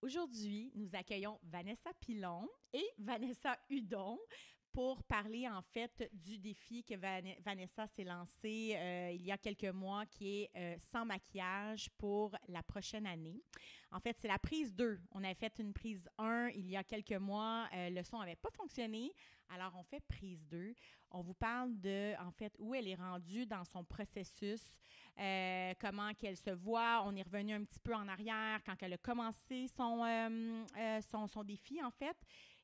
Aujourd'hui, nous accueillons Vanessa Pilon et Vanessa Hudon pour parler en fait du défi que Vanessa s'est lancé il y a quelques mois qui est sans maquillage pour la prochaine année. En fait, c'est la prise 2. On avait fait une prise 1 il y a quelques mois. Le son n'avait pas fonctionné. Alors, on fait prise 2. On vous parle de, en fait, où elle est rendue dans son processus, comment qu'elle se voit. On est revenu un petit peu en arrière quand elle a commencé son défi, en fait.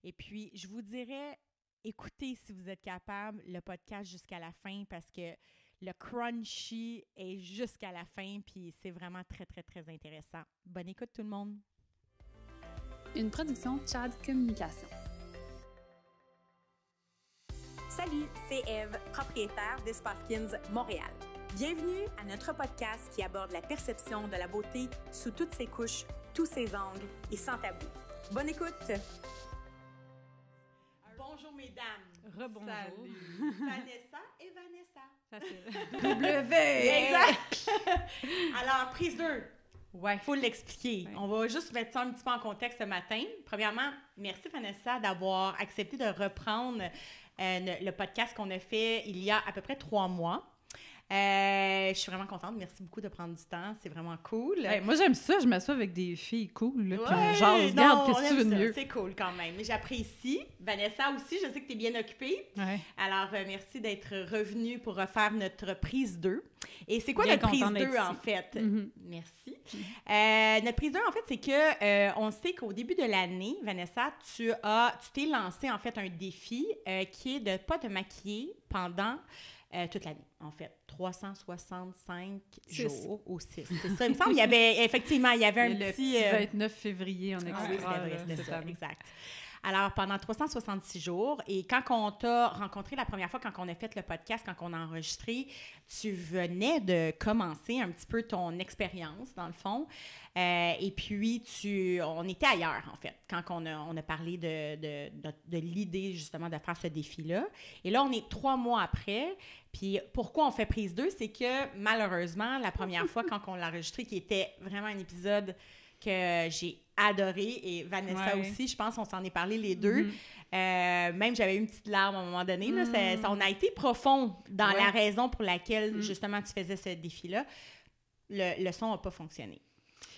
Et puis, je vous dirais, écoutez si vous êtes capable le podcast jusqu'à la fin parce que le crunchy est jusqu'à la fin, puis c'est vraiment très, très, très intéressant. Bonne écoute tout le monde! Une production Chad Communication. Salut, c'est Eve, propriétaire d'Espace Skins Montréal. Bienvenue à notre podcast qui aborde la perception de la beauté sous toutes ses couches, tous ses angles et sans tabou. Bonne écoute! Bonjour mesdames! Rebonjour. Salut. Vanessa et Vanessa. Facile. W! Exact! Alors, prise 2. Ouais. Il faut l'expliquer. Ouais. On va juste mettre ça un petit peu en contexte ce matin. Premièrement, merci Vanessa d'avoir accepté de reprendre le podcast qu'on a fait il y a à peu près 3 mois. Je suis vraiment contente. Merci beaucoup de prendre du temps. C'est vraiment cool. Hey, moi, j'aime ça. Je m'assois avec des filles cool. Là, ouais, puis genre, regarde, qu'est-ce que tu veux de mieux? C'est cool quand même. J'apprécie. Vanessa aussi, je sais que tu es bien occupée. Ouais. Alors, merci d'être revenue pour refaire notre prise 2. Et c'est quoi notre prise 2, en fait? Mm-hmm. Merci. Notre prise 2, en fait, c'est que on sait qu'au début de l'année, Vanessa, tu t'es lancé, en fait, un défi qui est de ne pas te maquiller pendant toute l'année, en fait. 365 jours ou 6. C'est ça. Il me semble qu'il y avait, effectivement, il y avait un petit... 29 février en extra. Oui, c'était ça, exact. Alors, pendant 366 jours, et quand on t'a rencontré la première fois, quand on a fait le podcast, quand on a enregistré, tu venais de commencer un petit peu ton expérience, dans le fond. Et puis, on était ailleurs, en fait, quand on a parlé de l'idée, justement, de faire ce défi-là. Et là, on est 3 mois après. Puis, pourquoi on fait prise 2? C'est que, malheureusement, la première fois, quand on l'a enregistré, qui était vraiment un épisode que j'ai adoré, et Vanessa aussi, je pense qu'on s'en est parlé les deux. Même, j'avais eu une petite larme à un moment donné. Là, on a été profond dans la raison pour laquelle, justement, tu faisais ce défi-là. Le son n'a pas fonctionné.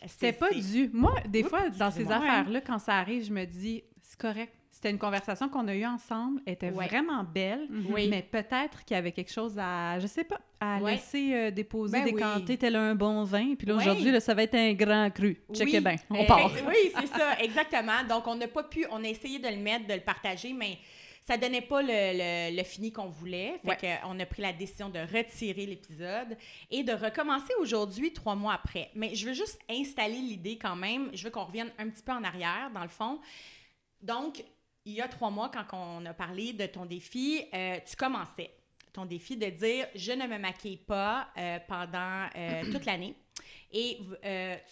C'était pas dû. Moi, des fois, dans ces affaires-là, quand ça arrive, je me dis, c'est correct. C'était une conversation qu'on a eue ensemble. Elle était vraiment belle, mais peut-être qu'il y avait quelque chose à, je sais pas, à laisser déposer, décanter tel un bon vin. Puis là, aujourd'hui, là, ça va être un grand cru. Checkez bien, on part. Oui, c'est ça, exactement. Donc, on n'a pas pu, on a essayé de le mettre, de le partager, mais ça donnait pas le fini qu'on voulait. Fait qu'on a pris la décision de retirer l'épisode et de recommencer aujourd'hui, 3 mois après. Mais je veux juste installer l'idée quand même. Je veux qu'on revienne un petit peu en arrière, dans le fond. Donc, il y a 3 mois, quand on a parlé de ton défi, tu commençais ton défi de dire « Je ne me maquille pas pendant toute l'année ». Et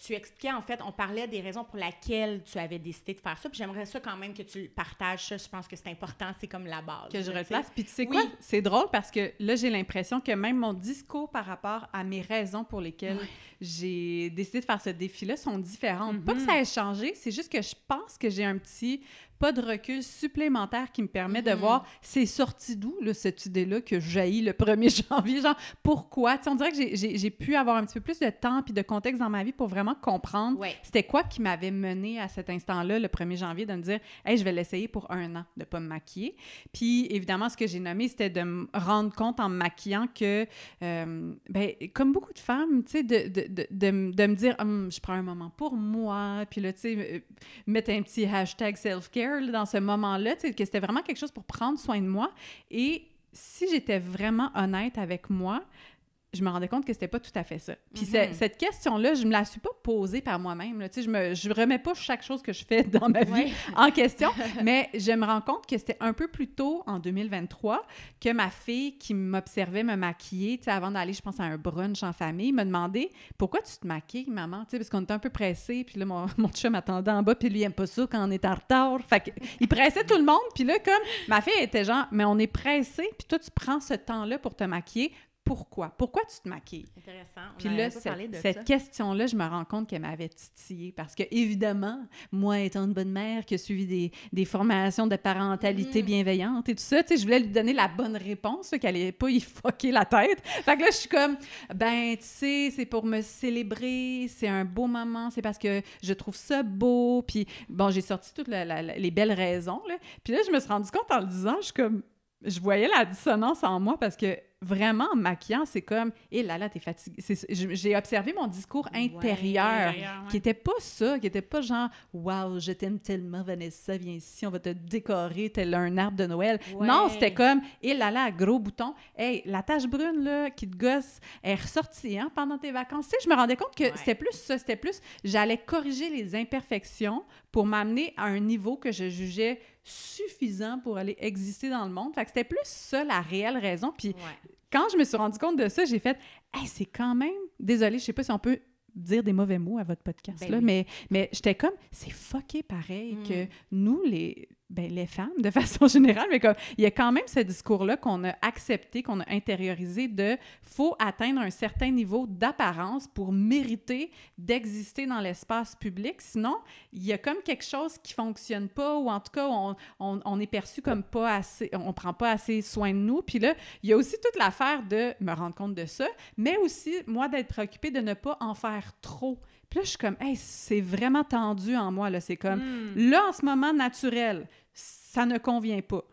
tu expliquais, en fait, on parlait des raisons pour lesquelles tu avais décidé de faire ça. Puis j'aimerais ça quand même que tu partages ça. Je pense que c'est important, c'est comme la base. Que je replace. Puis tu sais quoi? C'est drôle parce que là, j'ai l'impression que même mon discours par rapport à mes raisons pour lesquelles j'ai décidé de faire ce défi-là sont différentes. Pas que ça ait changé, c'est juste que je pense que j'ai un petit pas de recul supplémentaire qui me permet de voir c'est sorti d'où, là, cette idée-là que j'haïs le 1er janvier. Genre, pourquoi? Tu sais, on dirait que j'ai pu avoir un petit peu plus de temps puis de contexte dans ma vie pour vraiment comprendre c'était quoi qui m'avait mené à cet instant-là, le 1er janvier, de me dire « Hey, je vais l'essayer pour 1 an de ne pas me maquiller. » Puis, évidemment, ce que j'ai nommé, c'était de me rendre compte en me maquillant que, comme beaucoup de femmes, tu sais, de me dire je prends un moment pour moi, puis là, tu sais, mettre un petit hashtag self-care là, dans ce moment-là, tu sais, que c'était vraiment quelque chose pour prendre soin de moi. Et si j'étais vraiment honnête avec moi, je me rendais compte que c'était pas tout à fait ça. Puis cette question-là, je me la suis pas posée par moi-même. Là. Tu sais, je remets pas chaque chose que je fais dans ma vie en question, mais je me rends compte que c'était un peu plus tôt, en 2023, que ma fille qui m'observait me maquiller, tu sais, avant d'aller, je pense, à un brunch en famille, m'a demandé « Pourquoi tu te maquilles, maman? » Tu sais, parce qu'on était un peu pressés, puis là, mon chum m'attendait en bas, puis lui, il aime pas ça quand on est en retard. Fait qu'il pressait tout le monde, puis là, comme ma fille était genre « Mais on est pressés, puis toi, tu prends ce temps-là pour te maquiller. » pourquoi? Pourquoi tu te maquilles? Intéressant. Puis là, cette question-là, je me rends compte qu'elle m'avait titillée parce que, évidemment, moi, étant une bonne mère qui a suivi des formations de parentalité bienveillante et tout ça, tu sais, je voulais lui donner la bonne réponse, là, qu'elle n'allait pas y fucker la tête. Fait que là, je suis comme, ben, tu sais, c'est pour me célébrer, c'est un beau moment, c'est parce que je trouve ça beau. Puis, bon, j'ai sorti toutes les belles raisons, là. Puis là, je me suis rendu compte en le disant, je voyais la dissonance en moi parce que vraiment, en maquillant, c'est comme « Eh là là, t'es fatiguée. » J'ai observé mon discours intérieur qui n'était pas ça, qui n'était pas genre « Wow, je t'aime tellement, Vanessa, viens ici, on va te décorer tel un arbre de Noël. » Non, c'était comme « Eh là là, gros bouton. Hey, la tache brune là, qui te gosse, est ressortie hein, pendant tes vacances. » Tu sais, je me rendais compte que c'était plus ça, c'était plus « J'allais corriger les imperfections pour m'amener à un niveau que je jugeais suffisant pour aller exister dans le monde. » Fait que c'était plus ça, la réelle raison. Puis quand je me suis rendu compte de ça, j'ai fait « Hey, c'est quand même... » Désolée, je sais pas si on peut dire des mauvais mots à votre podcast, là, mais j'étais comme « C'est fucké pareil que nous, les femmes, de façon générale, mais comme il y a quand même ce discours-là qu'on a accepté, qu'on a intériorisé de « faut atteindre un certain niveau d'apparence pour mériter d'exister dans l'espace public, sinon il y a comme quelque chose qui fonctionne pas ou en tout cas on est perçu comme pas assez, on prend pas assez soin de nous. » Puis là, il y a aussi toute l'affaire de me rendre compte de ça, mais aussi, moi, d'être préoccupée de ne pas en faire trop. Puis là, je suis comme, hey, c'est vraiment tendu en moi, là. C'est comme, là, en ce moment, naturel, ça ne convient pas.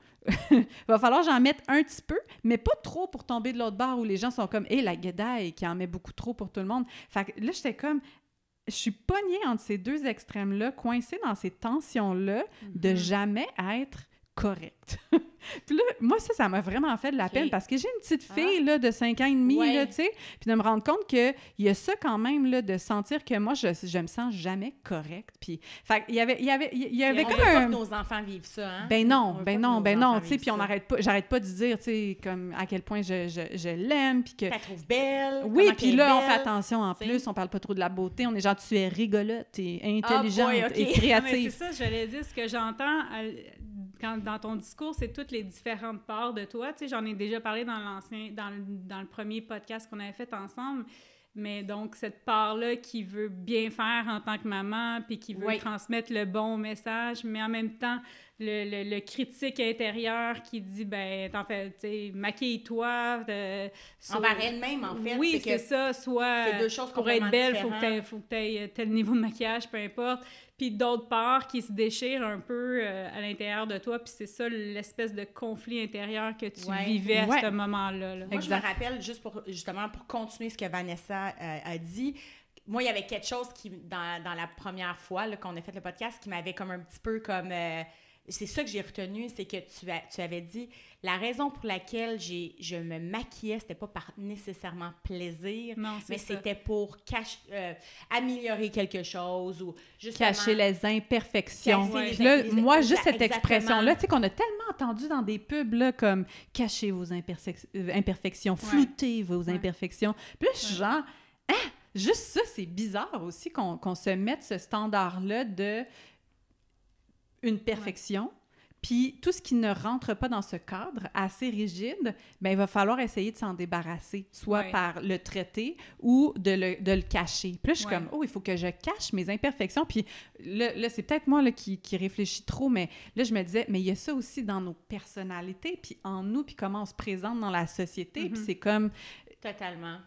Il va falloir que j'en mette un petit peu, mais pas trop pour tomber de l'autre bord où les gens sont comme, hey, la guédaille qui en met beaucoup trop pour tout le monde. Fait que là, j'étais comme, je suis pognée entre ces deux extrêmes-là, coincée dans ces tensions-là de jamais être correcte. Puis là, moi, ça m'a vraiment fait de la peine parce que j'ai une petite fille là, de 5 ans et demi, là, tu sais, puis de me rendre compte qu'il y a ça quand même, là, de sentir que moi, je me sens jamais correcte. Puis, fait il y avait comme on veut pas que nos enfants vivent ça, hein? Ben non, tu sais, puis j'arrête pas de dire, tu sais, comme à quel point je l'aime, puis que... Tu la trouves belle. Oui, puis là, on fait attention en plus, on parle pas trop de la beauté, on est genre, tu es rigolote, et intelligente, et créative. C'est ça, j'allais dire, ce que j'entends... dans ton discours, c'est toutes les différentes parts de toi. Tu sais, j'en ai déjà parlé dans le premier podcast qu'on avait fait ensemble, mais donc cette part-là qui veut bien faire en tant que maman, puis qui veut transmettre le bon message, mais en même temps, le critique intérieur qui dit, ben, t'en fais, tu sais, maquille-toi. Envers elle-même, en fait. Oui, c'est ça. Soit c'est deux choses pour être belle, il faut que tu aies tel niveau de maquillage, peu importe. Puis d'autre part, qui se déchire un peu à l'intérieur de toi. Puis c'est ça, l'espèce de conflit intérieur que tu vivais à ce moment-là. Là. Moi, je me rappelle, justement, pour continuer ce que Vanessa a dit, moi, il y avait quelque chose qui, dans la première fois là, qu'on a fait le podcast, qui m'avait comme un petit peu comme... c'est ça que j'ai retenu, c'est que tu avais dit la raison pour laquelle je me maquillais, c'était pas par nécessairement plaisir, mais c'était pour améliorer quelque chose ou justement... Cacher les imperfections. Moi, juste cette expression-là, tu sais, qu'on a tellement entendu dans des pubs, là, comme « cachez vos imperfections, floutez vos imperfections ». Puis là, je suis genre « Ah! » Juste ça, c'est bizarre aussi qu'on se mette ce standard-là de une perfection. Puis tout ce qui ne rentre pas dans ce cadre assez rigide, bien, il va falloir essayer de s'en débarrasser, soit par le traiter ou de le cacher. Puis là, je suis comme, oh, il faut que je cache mes imperfections. Puis là c'est peut-être moi là, qui réfléchis trop, mais là, je me disais, mais il y a ça aussi dans nos personnalités, puis en nous, puis comment on se présente dans la société. Puis c'est comme... Totalement.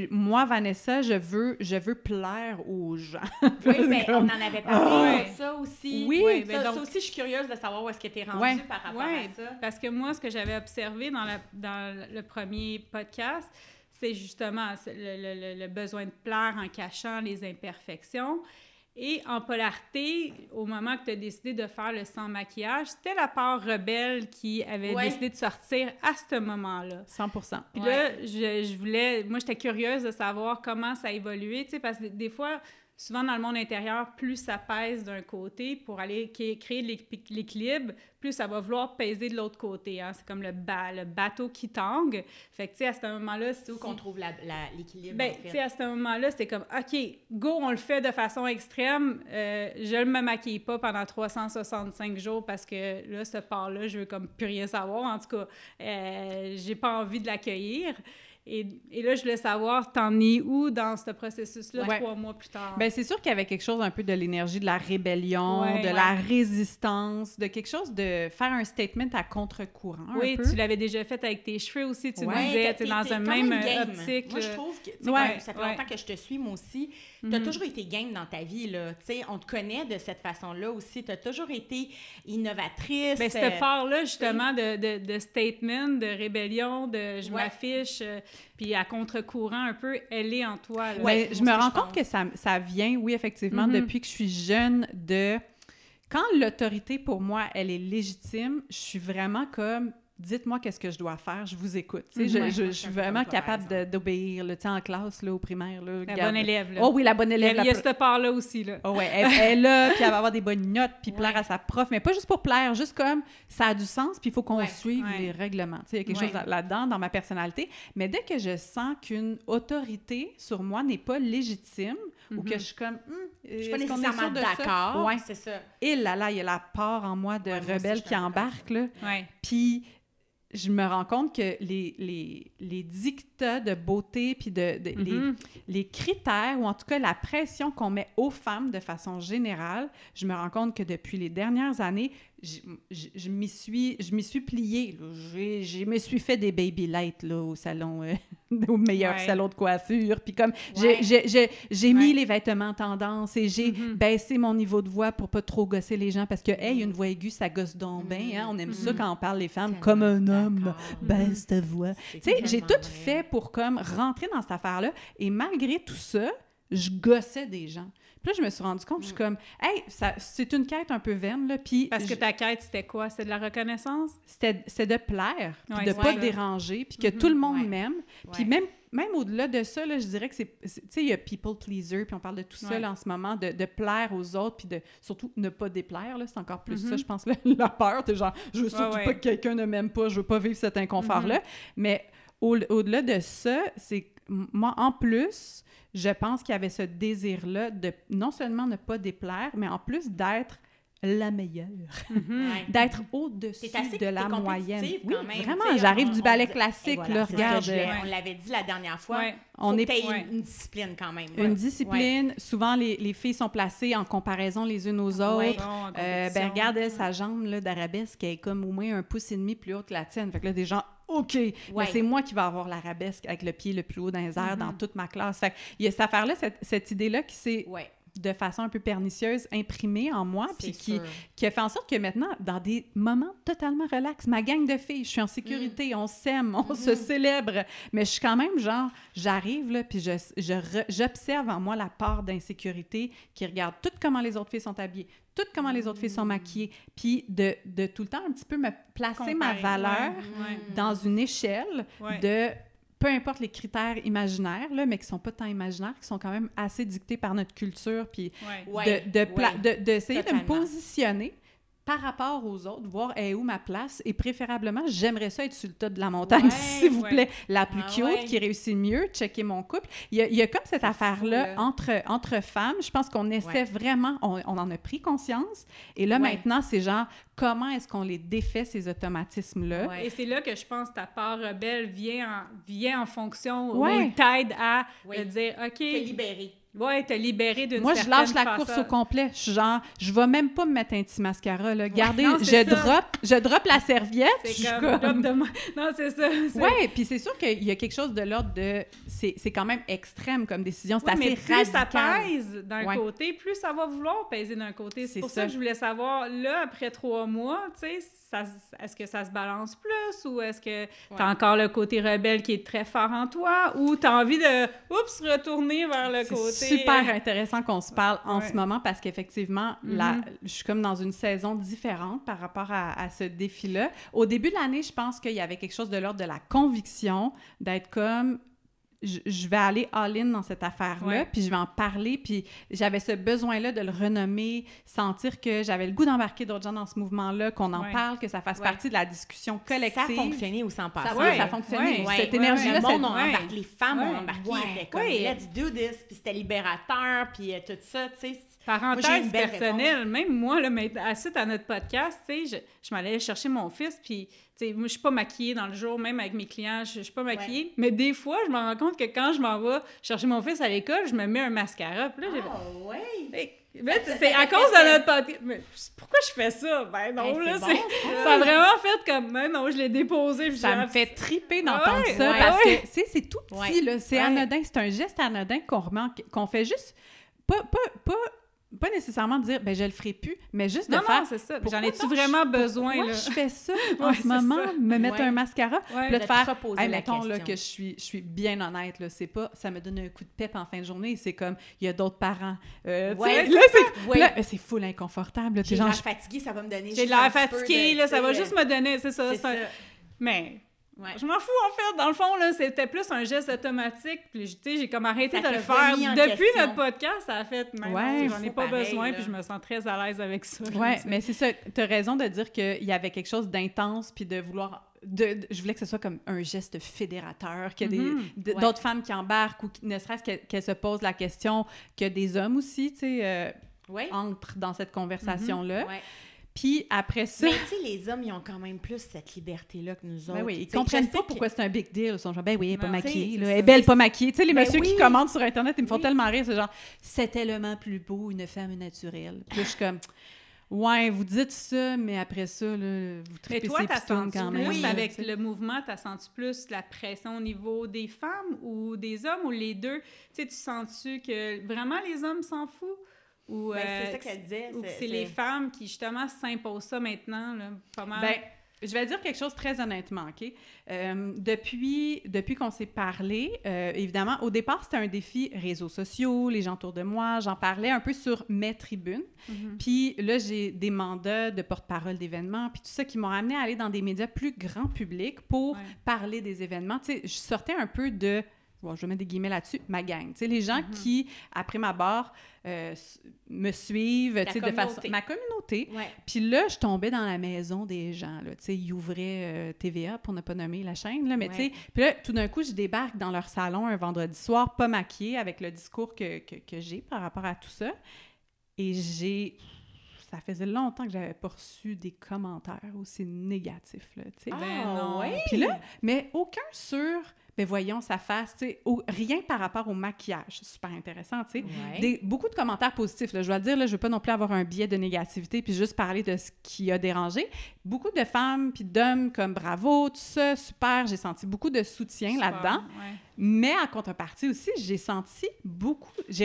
Moi, Vanessa, je veux plaire aux gens. Oui, mais on en avait parlé de ça aussi. Oui, ça aussi, je suis curieuse de savoir où est-ce que tu es rendue par rapport à ça. Parce que moi, ce que j'avais observé dans le premier podcast, c'est justement le besoin de plaire en cachant les imperfections. Et en polarité, au moment que tu as décidé de faire le sans maquillage, c'était la part rebelle qui avait décidé de sortir à ce moment-là. 100%. Puis là, moi, j'étais curieuse de savoir comment ça a évolué, tu sais, parce que des fois, souvent dans le monde intérieur, plus ça pèse d'un côté pour aller créer l'équilibre, plus ça va vouloir peser de l'autre côté. Hein? C'est comme le bateau qui tangue. Fait que, tu sais, à ce moment-là... C'est où qu'on trouve l'équilibre, ben, tu sais, à ce moment-là, c'était comme, OK, go, on le fait de façon extrême. Je ne me maquille pas pendant 365 jours parce que là, ce part-là, je veux comme plus rien savoir. En tout cas, j'ai pas envie de l'accueillir. Et là, je voulais savoir, t'en es où dans ce processus-là 3 mois plus tard? Bien, c'est sûr qu'il y avait quelque chose un peu de l'énergie de la rébellion, de la résistance, de quelque chose de faire un statement à contre-courant un peu. Oui, tu l'avais déjà fait avec tes cheveux aussi, tu disais, t'es dans un même optique. Moi, je trouve que, ça fait longtemps que je te suis, moi aussi, t'as toujours été game dans ta vie, là. Tu sais, on te connaît de cette façon-là aussi. T'as toujours été innovatrice. Bien, cette part-là, justement, de statement, de rébellion, de je m'affiche... Puis à contre-courant un peu, elle est en toi. Ouais, je me rends compte que ça vient, oui, effectivement, depuis que je suis jeune, quand l'autorité, pour moi, elle est légitime, je suis vraiment comme... Dites-moi qu'est-ce que je dois faire, je vous écoute. Je suis vraiment capable d'obéir, là, en classe, là, au primaire. Là, la bonne élève. Là. Oh oui, la bonne élève. Il y a cette part-là aussi. Là. Oh ouais, elle est là, puis elle va avoir des bonnes notes, puis plaire à sa prof, mais pas juste pour plaire, juste comme ça a du sens, puis il faut qu'on suive les règlements. Il y a quelque chose là-dedans, dans ma personnalité. Mais dès que je sens qu'une autorité sur moi n'est pas légitime, ou que je suis comme... je suis pas nécessairement d'accord. Ouais, c'est ça. Et là, il y a la part en moi de rebelle qui embarque, là. Puis... je me rends compte que les dictats de beauté puis les critères, ou en tout cas la pression qu'on met aux femmes de façon générale, je me rends compte que depuis les dernières années, je m'y suis pliée. Je me suis fait des baby lights là, au salon, au meilleur salon de coiffure. Puis comme j'ai mis les vêtements tendance et j'ai baissé mon niveau de voix pour pas trop gosser les gens parce que, hey, une voix aiguë, ça gosse donc bien. Hein? On aime ça quand on parle les femmes comme un homme. Baisse ta voix. Tu sais, j'ai tout fait pour comme rentrer dans cette affaire-là. Et malgré tout ça, je gossais des gens. Puis là, je me suis rendu compte, je suis comme, hey, c'est une quête un peu vaine, là. Puis parce que ta quête, c'était quoi? C'était de la reconnaissance? C'est de plaire, puis de pas déranger, puis que tout le monde m'aime. Puis même au-delà de ça, là, je dirais que tu sais, il y a people pleaser, puis on parle de tout ça là, en ce moment, de plaire aux autres, puis de surtout ne pas déplaire, là, c'est encore plus ça, je pense, la peur, de genre, je veux surtout pas que quelqu'un ne m'aime pas, je veux pas vivre cet inconfort-là. Mais au-delà de ça, c'est moi, en plus, je pense qu'il y avait ce désir-là de non seulement ne pas déplaire, mais en plus d'être la meilleure, d'être au-dessus de la moyenne. Oui, même, vraiment, j'arrive du ballet classique, voilà, là, regarde. On l'avait dit la dernière fois, on est une discipline quand même. Une discipline, souvent les filles sont placées en comparaison les unes aux autres. Ben regarde, elle, sa jambe là, d'arabesque, elle est comme au moins 1,5 pouce plus haute que la tienne. Fait que là, des gens, OK, mais c'est moi qui vais avoir l'arabesque avec le pied le plus haut dans les airs dans toute ma classe. Fait qu'il y a cette affaire-là, cette idée-là qui s'est... de façon un peu pernicieuse, imprimée en moi, puis qui a fait en sorte que maintenant, dans des moments totalement relax, ma gang de filles, je suis en sécurité, on s'aime, on se célèbre, mais je suis quand même genre, j'arrive là, puis j'observe en moi la part d'insécurité qui regarde tout comment les autres filles sont habillées, tout comment les autres filles sont maquillées, puis de tout le temps un petit peu me placer ma valeur dans une échelle de... peu importe les critères imaginaires, là, mais qui ne sont pas tant imaginaires, qui sont quand même assez dictés par notre culture, puis d'essayer de me positionner par rapport aux autres, voir où ma place, et préférablement, j'aimerais ça être sur le top de la montagne, s'il vous plaît, la plus cute, qui réussit mieux, checker mon couple. Il y a comme cette affaire-là entre femmes, je pense qu'on essaie vraiment, on en a pris conscience, et là, maintenant, c'est genre, comment est-ce qu'on les défait, ces automatismes-là? Et c'est là que je pense que ta part rebelle vient en fonction, ou t'aide à dire, OK... te libérer. Oui, te libérer d'une certaine façon. Moi, je lâche la course au complet. Je suis genre, je vais même pas me mettre un petit mascara, là. Regardez, je drop la serviette. C'est comme... Non, c'est ça. Oui, puis c'est sûr qu'il y a quelque chose de l'ordre de... C'est quand même extrême comme décision. C'est assez radical. Plus ça pèse d'un côté, plus ça va vouloir peser d'un côté. C'est pour ça que je voulais savoir, là, après 3 mois, tu sais, est-ce que ça se balance plus, ou est-ce que t'as encore le côté rebelle qui est très fort en toi, ou t'as envie de retourner vers le côté... C'est super intéressant qu'on se parle en ce moment, parce qu'effectivement, je suis comme dans une saison différente par rapport à ce défi-là. Au début de l'année, je pense qu'il y avait quelque chose de l'ordre de la conviction, d'être comme... Je vais aller all-in dans cette affaire-là, puis je vais en parler, puis j'avais ce besoin-là de le renommer, sentir que j'avais le goût d'embarquer d'autres gens dans ce mouvement-là, qu'on en parle, que ça fasse partie de la discussion collective. Ça fonctionnait ou sans passer. Ça fonctionnait. Cette énergie-là, le monde a embarqué, les femmes ont embarqué, c'était comme « let's do this », puis c'était libérateur, puis tout ça, tu sais. Parenthèse personnelle, même moi, là, suite à notre podcast, tu sais, je m'allais chercher mon fils, puis, tu sais, moi, je suis pas maquillée dans le jour, même avec mes clients, je suis pas maquillée, mais des fois, je me rends compte que quand je m'en vais chercher mon fils à l'école, je me mets un mascara, puis là, mais c'est à cause de notre podcast. Mais pourquoi je fais ça? Ben non, là, ça a vraiment fait comme... Ben non, je l'ai déposé. Ça me fait triper d'entendre ça, parce que, c'est tout petit, là, c'est anodin, c'est un geste anodin qu'on fait juste... Pas nécessairement dire, ben je le ferai plus, mais juste de faire... Non, c'est ça. J'en ai-tu vraiment besoin, là? je fais ça en ce moment, me mettre un mascara, puis là, de faire... mettons là, que je suis bien honnête, là, c'est pas... Ça me donne un coup de pep en fin de journée, c'est comme, il y a d'autres parents. C'est full inconfortable. J'ai l'air fatiguée, ça va me donner... J'ai l'air fatiguée, là, ça va juste me donner, c'est ça. Mais... Ouais. Je m'en fous, en fait. Dans le fond, là, c'était plus un geste automatique. Puis, tu sais, j'ai comme arrêté de le faire. Depuis notre podcast, ça a fait... J'en ai pas besoin, puis je me sens très à l'aise avec ça. Oui, mais c'est ça. Tu as raison de dire qu'il y avait quelque chose d'intense, puis de vouloir... je voulais que ce soit comme un geste fédérateur, qu'il y a d'autres femmes qui embarquent, ou ne serait-ce qu'elles se posent la question, que des hommes aussi, tu sais, entrent dans cette conversation-là. Puis après ça... Mais tu sais, les hommes, ils ont quand même plus cette liberté-là que nous autres. Ben oui, ils comprennent pas pourquoi c'est un big deal. Ils sont genre, ben oui, elle est pas maquillée. Elle est belle, pas maquillée. Tu sais, les messieurs qui commentent sur Internet, ils me font tellement rire. C'est genre, c'est tellement plus beau, une femme naturelle. Puis là, je suis comme, ouais, vous dites ça, mais après ça, là, vous tripez ses pitounes quand même. Oui, avec le mouvement, t'as senti plus la pression au niveau des femmes ou des hommes, ou les deux? Tu sais, tu sens-tu que vraiment les hommes s'en foutent? Ou c'est ça qu'elle disait. Ou c'est les femmes qui, justement, s'imposent ça maintenant, là, pas mal. Ben, je vais dire quelque chose très honnêtement, OK? Depuis qu'on s'est parlé, évidemment, au départ, c'était un défi réseaux sociaux, les gens autour de moi, j'en parlais un peu sur mes tribunes. Puis là, j'ai des mandats de porte-parole d'événements, puis tout ça qui m'ont amené à aller dans des médias plus grand public pour parler des événements. Tu sais, je sortais un peu de... Bon, je vais mettre des guillemets là-dessus, ma gang. Tu sais, les gens qui, après ma barre, me suivent, tu sais, de façon... Ma communauté. Puis là, je tombais dans la maison des gens, là. Tu sais, ils ouvraient TVA, pour ne pas nommer la chaîne, là, mais tu sais... Puis là, tout d'un coup, je débarque dans leur salon un vendredi soir, pas maquillée, avec le discours que j'ai par rapport à tout ça. Et ça faisait longtemps que j'avais pas reçu des commentaires aussi négatifs, là, tu sais. Non. Puis là, mais aucun sur... Ben voyons sa face, tu sais, rien par rapport au maquillage. Super intéressant, tu sais. Beaucoup de commentaires positifs, là, je dois le dire, là, je veux pas non plus avoir un biais de négativité puis juste parler de ce qui a dérangé. Beaucoup de femmes puis d'hommes comme bravo, tout ça, super, j'ai senti beaucoup de soutien là-dedans. Mais en contrepartie aussi, j'ai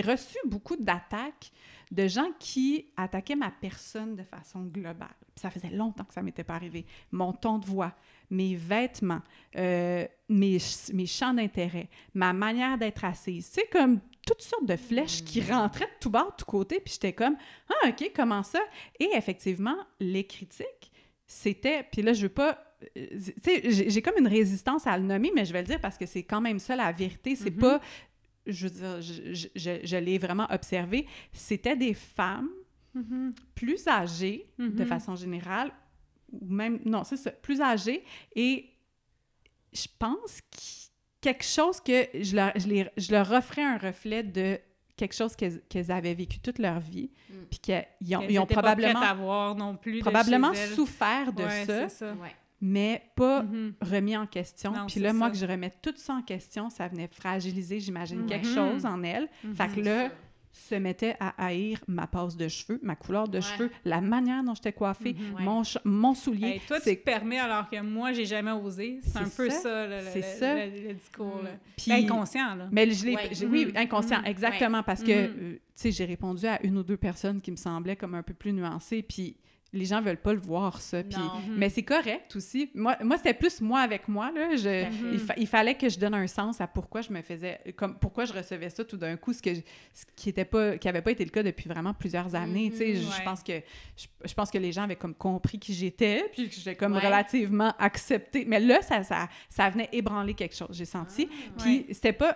reçu beaucoup d'attaques de gens qui attaquaient ma personne de façon globale. Puis ça faisait longtemps que ça m'était pas arrivé. Mon ton de voix, mes vêtements, mes champs d'intérêt, ma manière d'être assise. Tu sais, comme toutes sortes de flèches qui rentraient de tout bas, de tout côté, puis j'étais comme « Ah, OK, comment ça? » Et effectivement, les critiques, c'était... Puis là, je veux pas... Tu sais, j'ai comme une résistance à le nommer, mais je vais le dire parce que c'est quand même ça, la vérité. C'est pas... Je veux dire, je l'ai vraiment observé. C'était des femmes plus âgées, de façon générale, ou même, non, c'est ça, plus âgées, et je pense quelque chose que je leur offrais un reflet de quelque chose qu'elles avaient vécu toute leur vie, puis qu'ils ont probablement... Pas avoir non plus probablement souffert de ça. Mais pas remis en question. Puis là, moi, que je remets tout ça en question, ça venait fragiliser, j'imagine, quelque chose en elle. Fait que là, se mettait à haïr ma passe de cheveux, ma couleur de cheveux, la manière dont j'étais coiffée, mon soulier. Hey, toi, tu te permets alors que moi, j'ai jamais osé. C'est un peu ça, le discours. Puis, inconscient, là. Mais oui, inconscient, exactement, parce que, tu sais, j'ai répondu à une ou deux personnes qui me semblaient comme un peu plus nuancées, puis les gens veulent pas le voir, ça. Puis, mais c'est correct aussi. Moi c'était plus moi avec moi, là. Il fallait que je donne un sens à pourquoi je me faisais... pourquoi je recevais ça tout d'un coup, ce qui avait pas été le cas depuis vraiment plusieurs années. Tu sais, je pense que les gens avaient comme compris qui j'étais, puis que j'ai comme relativement accepté. Mais là, ça venait ébranler quelque chose, j'ai senti. Puis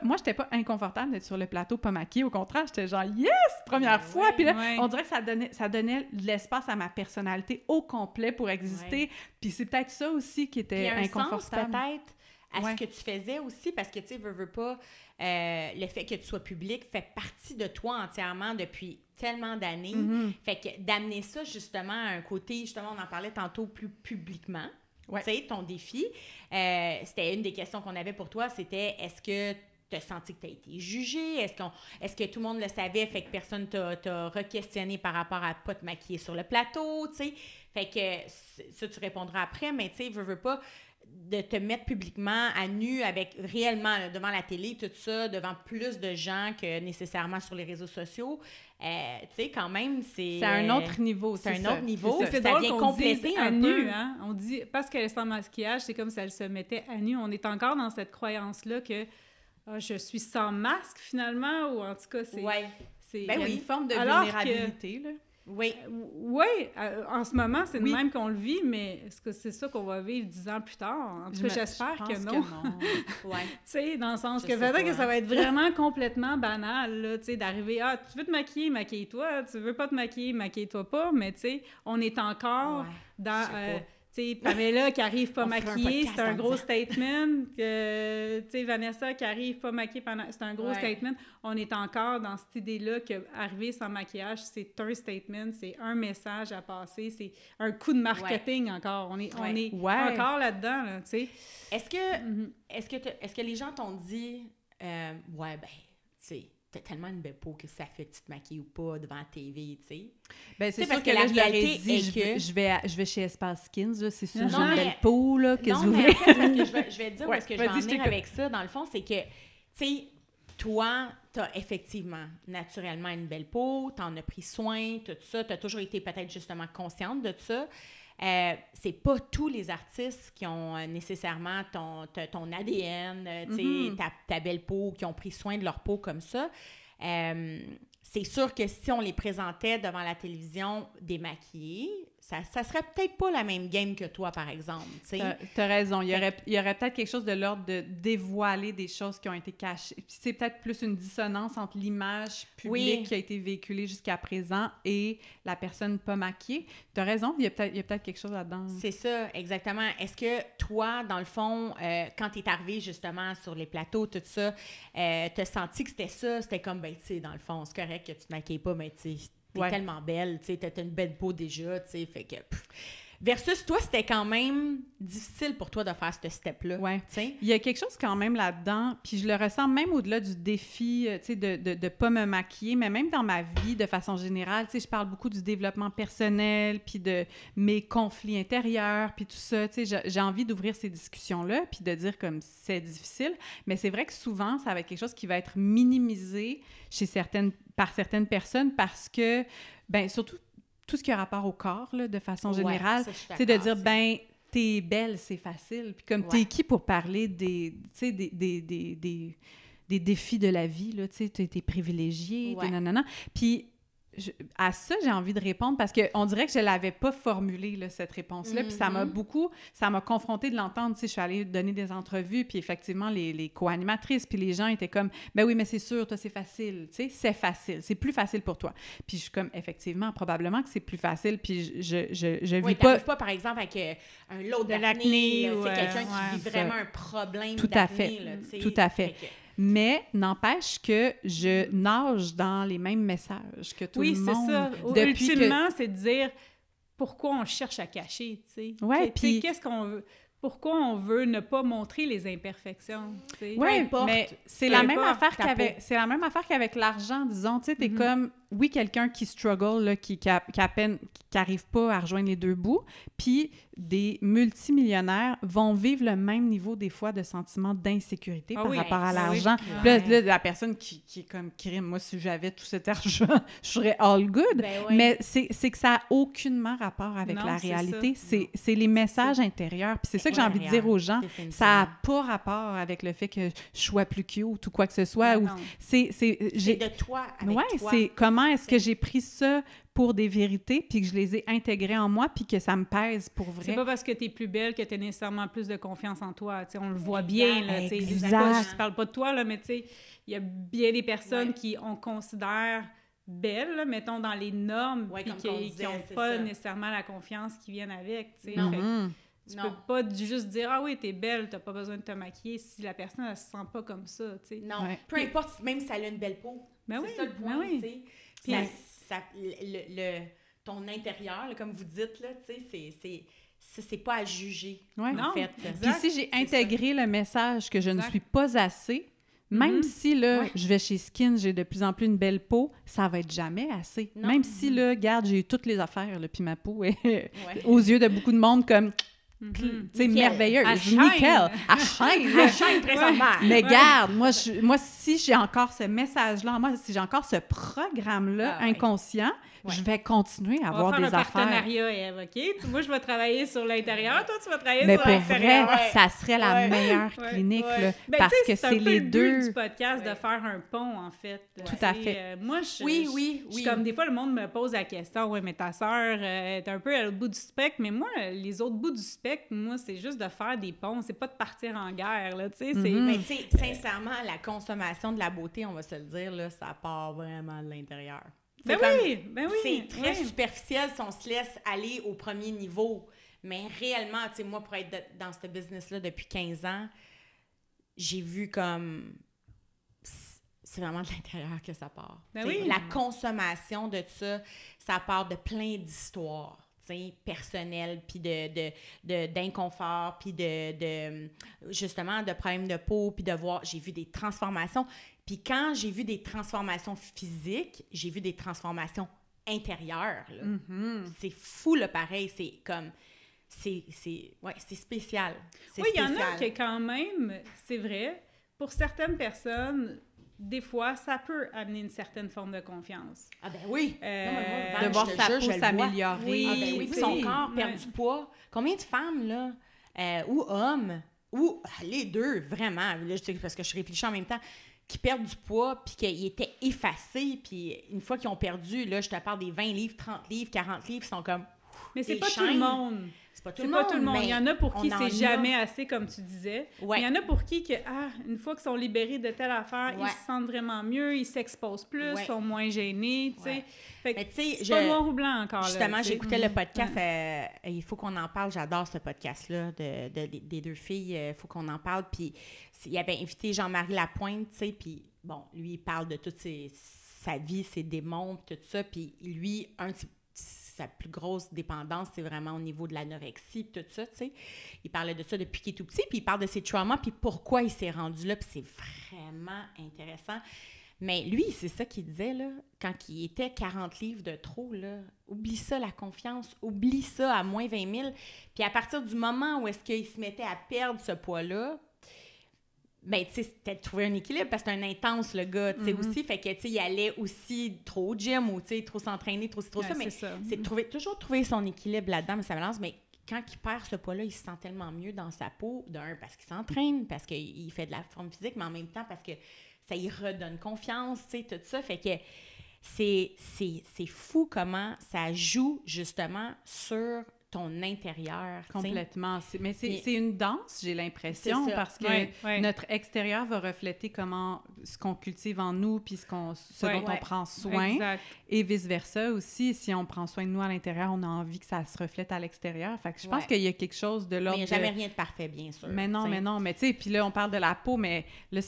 moi, j'étais pas inconfortable d'être sur le plateau pas maquillée. Au contraire, j'étais genre « Yes! Première fois! » Puis là, on dirait que ça donnait de l'espace à ma personnalité au complet pour exister. Puis c'est peut-être ça aussi qui était inconfortable. Sens peut-être à ce que tu faisais aussi, parce que, tu sais, veux pas, le fait que tu sois public fait partie de toi entièrement depuis tellement d'années. Fait que d'amener ça, justement, à un côté, justement, on en parlait tantôt plus publiquement, tu sais, ton défi. C'était une des questions qu'on avait pour toi, c'était est-ce que tu as senti que tu as été jugé? Est-ce que tout le monde le savait, fait que personne t'a re-questionné par rapport à pas te maquiller sur le plateau, tu sais? Fait que ça, tu répondras après, mais tu sais, veux pas de te mettre publiquement à nu avec réellement là, devant la télé, tout ça, devant plus de gens que nécessairement sur les réseaux sociaux. Tu sais, quand même, c'est un autre niveau. C'est un autre niveau. C'est ça drôle vient qu'on compléter dise un à peu. nu, hein? On dit, parce qu'elle est sans maquillage, c'est comme si elle se mettait à nu. On est encore dans cette croyance-là que je suis sans masque, finalement, ou en tout cas, c'est... Ouais. Il y a une forme de Alors vulnérabilité, là. Oui. Oui, en ce moment, c'est de même qu'on le vit, mais est-ce que c'est ça qu'on va vivre 10 ans plus tard? En tout cas, j'espère que non. Ouais. Tu sais, dans le sens Je que sais peut-être pas, que ça va être vraiment complètement banal, là, tu sais, d'arriver, tu veux te maquiller, maquille-toi, tu veux pas te maquiller, maquille-toi pas, mais tu sais, on est encore dans... tu sais, Pamela qui arrive pas maquillée, c'est un gros statement. Tu sais, Vanessa qui arrive pas maquillée, c'est un gros statement. On est encore dans cette idée-là qu'arriver sans maquillage, c'est un statement, c'est un message à passer, c'est un coup de marketing encore. On est encore là-dedans, là, tu sais. Est-ce que les gens t'ont dit, ben, tu sais, t'as tellement une belle peau que ça fait que tu te maquilles ou pas devant la TV, tu sais. Ben, c'est parce sûr que que la là, je leur ai réalité dit, est que... je vais chez Espace Skins, là, c'est sûr, j'ai Non, une mais- belle peau, là, qu'est-ce que vous Non, voulez? mais en fait, parce que je vais te dire où est-ce que je vais en vas-y, je venir t'écoute. avec ça, dans le fond, c'est que, tu sais, toi, t'as effectivement, naturellement, une belle peau, t'en as pris soin, tout ça, t'as toujours été peut-être justement consciente de ça. C'est pas tous les artistes qui ont nécessairement ton ADN, tu sais, ta belle peau, qui ont pris soin de leur peau comme ça. C'est sûr que si on les présentait devant la télévision démaquillés, ça serait peut-être pas la même game que toi, par exemple. T'as raison. Il y aurait peut-être quelque chose de l'ordre de dévoiler des choses qui ont été cachées. Puis c'est peut-être plus une dissonance entre l'image publique qui a été véhiculée jusqu'à présent et la personne pas maquillée. T'as raison, il y a peut-être quelque chose là-dedans. C'est ça, exactement. Est-ce que toi, dans le fond, quand t'es arrivée justement sur les plateaux, tout ça, t'as senti que c'était ça? C'était comme, ben, tu sais, dans le fond, c'est correct que tu te maquilles pas, mais tu sais, t'es tellement belle, tu sais, t'as une belle peau déjà, tu sais, fait que... Versus toi, c'était quand même difficile pour toi de faire ce step-là. Ouais. T'sais? Il y a quelque chose quand même là-dedans, puis je le ressens même au-delà du défi, tu sais, de pas me maquiller, mais même dans ma vie, de façon générale, tu sais, je parle beaucoup du développement personnel, puis de mes conflits intérieurs, puis tout ça, tu sais, j'ai envie d'ouvrir ces discussions-là, puis de dire comme c'est difficile, mais c'est vrai que souvent, ça va être quelque chose qui va être minimisé par certaines personnes parce que, ben surtout, tout ce qui a rapport au corps, là, de façon générale, c'est de dire, ben, t'es belle, c'est facile. Puis comme t'es qui pour parler des défis de la vie, là, tu sais, t'es privilégiée, t'es nanana. Puis à ça, j'ai envie de répondre parce qu'on dirait que je l'avais pas formulé, là, cette réponse-là. Puis ça m'a confrontée de l'entendre. Tu sais, je suis allée donner des entrevues, puis effectivement, les co-animatrices, puis les gens étaient comme, ben oui, mais c'est sûr, toi, c'est facile. Tu sais, c'est facile. C'est plus facile pour toi. Puis je suis comme, effectivement, probablement que c'est plus facile. Puis je vis pas... pas, par exemple, avec un lot de l'acné, tu sais, quelqu'un qui vit vraiment un problème d'acné. Tout à fait. Mais n'empêche que je nage dans les mêmes messages que tout le monde. Oui, c'est ça. Ultimement, c'est de dire pourquoi on cherche à cacher, tu sais. Ouais, puis qu'est-ce qu'on veut... Pourquoi on veut ne pas montrer les imperfections, tu sais. Oui, mais c'est la même affaire qu'avec l'argent, disons. Tu sais, t'es comme, oui, quelqu'un qui struggle, là, qui arrive pas à rejoindre les deux bouts, puis des multimillionnaires vont vivre le même niveau, des fois, de sentiment d'insécurité par rapport à l'argent. Puis là, la personne qui est comme, crime, moi, si j'avais tout cet argent, je serais all good. Mais c'est que ça n'a aucunement rapport avec la réalité. C'est les messages intérieurs. Puis c'est ça que j'ai envie de dire aux gens. Ça n'a pas rapport avec le fait que je sois plus cute ou quoi que ce soit. C'est de toi avec toi. C'est comment est-ce que j'ai pris ça pour des vérités, puis que je les ai intégrées en moi, puis que ça me pèse pour vrai. C'est pas parce que t'es plus belle que t'as nécessairement plus de confiance en toi. T'sais, on le voit bien. Là, exact. Je parle pas de toi, là, mais il y a bien des personnes qui on considère belles, là, mettons, dans les normes, puis qui n'ont pas nécessairement la confiance qui vient avec. Tu peux pas juste dire « Ah oui, t'es belle, t'as pas besoin de te maquiller » si la personne, elle se sent pas comme ça, tu sais. Non, peu importe, même si elle a une belle peau. C'est ça le point, tu sais. ton intérieur, là, comme vous dites, là, tu sais, c'est pas à juger, Ouais. en Non, fait. Puis si j'ai intégré le message que je ne Exact. suis pas assez, même si, là, Ouais. je vais chez Skin, j'ai de plus en plus une belle peau, ça va être jamais assez. Non. Même si, là, regarde, j'ai eu toutes les affaires, là, puis ma peau est, Ouais. aux yeux de beaucoup de monde, comme, tu sais, Nickel. merveilleuse, Elle shine. nickel, elle shine, là. Elle shine présentement. Mais garde, moi, si j'ai encore ce message-là, si j'ai encore ce programme-là Ah ouais. inconscient, Ouais. je vais continuer à On va avoir faire des un affaires. partenariat, Eve, OK? Moi, je vais travailler sur l'intérieur, toi, tu vas travailler Mais sur pour l'extérieur. vrai, ouais. ça serait la Ouais. meilleure Ouais, clinique, ouais. là, Ben, parce tu sais, que c'est un c'est peu les le but deux. du podcast, de Ouais. faire un pont, en fait. Tout à fait. Moi, je Oui, je suis comme, des fois, le monde me pose la question, « Ouais, mais ta sœur est un peu à l'autre bout du spectre. » Mais moi, les autres bouts du spectre, moi, c'est juste de faire des ponts. C'est pas de partir en guerre, là, tu sais. Mais tu sais, sincèrement, la consommation de la beauté, on va se le dire, là, ça part vraiment de l'intérieur. Ben C'est oui, ben oui. C'est très oui. superficiel si on se laisse aller au premier niveau. Mais réellement, tu sais, moi, pour être dans ce business-là depuis 15 ans, j'ai vu comme... C'est vraiment de l'intérieur que ça part. Ben T'sais, oui. La consommation de ça part de plein d'histoires. Personnel, puis d'inconfort, puis justement de problèmes de peau, puis de voir, j'ai vu des transformations. Puis quand j'ai vu des transformations physiques, j'ai vu des transformations intérieures. Là. Mm-hmm. C'est fou, là, pareil. C'est comme... c'est spécial. Oui, il y en a qui, quand même, c'est vrai, pour certaines personnes... Des fois, ça peut amener une certaine forme de confiance. Ah ben oui! De voir sa peau s'améliorer. Oui, ah ben oui, puis son corps perd du poids. Combien de femmes, là, ou hommes, ou les deux, vraiment, là, parce que je réfléchis en même temps, qui perdent du poids, puis qu'ils étaient effacés, puis une fois qu'ils ont perdu, là, je te parle des 20 livres, 30 livres, 40 livres, ils sont comme... Mais c'est pas tout le monde. C'est pas tout C'est le pas monde. tout le monde. Il y en a pour qui on en c'est a. jamais assez, comme tu disais. Ouais. Il y en a pour qui, une fois qu'ils sont libérés de telle affaire, Ouais. ils se sentent vraiment mieux, ils s'exposent plus, Ouais. sont moins gênés, tu sais. Ouais. Fait que Mais tu sais, c'est pas noir ou blanc encore, justement, là, tu sais. j'écoutais le podcast, il faut qu'on en parle, j'adore ce podcast-là des deux filles, il faut qu'on en parle, puis il avait invité Jean-Marie Lapointe, tu sais, puis bon, lui, il parle de toute sa vie, ses démons, tout ça, puis lui, sa plus grosse dépendance, c'est vraiment au niveau de l'anorexie, tout ça, tu sais. Il parlait de ça depuis qu'il est tout petit, puis il parle de ses traumas, puis pourquoi il s'est rendu là, puis c'est vraiment intéressant. Mais lui, c'est ça qu'il disait, là, quand il était 40 livres de trop, là, oublie ça, la confiance, oublie ça à moins 20 000. Puis à partir du moment où est-ce qu'il se mettait à perdre ce poids-là, ben, tu sais, c'était de trouver un équilibre, parce que c'est un intense, le gars, tu sais, aussi. Fait que, tu sais, il allait aussi trop au gym, ou, tu sais, trop s'entraîner, trop ça. Mais c'est toujours trouver son équilibre là-dedans, mais sa balance. Mais quand il perd ce poids-là, il se sent tellement mieux dans sa peau. D'un, parce qu'il s'entraîne, parce qu'il fait de la forme physique, mais en même temps, parce que ça y redonne confiance, tu sais, tout ça. Fait que c'est fou comment ça joue, justement, sur ton intérieur. Complètement. Mais c'est une danse, j'ai l'impression, parce que notre extérieur va refléter ce qu'on cultive en nous, puis ce dont on prend soin. Exact. Et vice-versa aussi. Si on prend soin de nous à l'intérieur, on a envie que ça se reflète à l'extérieur. Fait que je pense qu'il y a quelque chose de l'ordre. Mais il n'y a jamais rien de parfait, bien sûr. Mais non. Mais tu sais, puis là, on parle de la peau, mais là,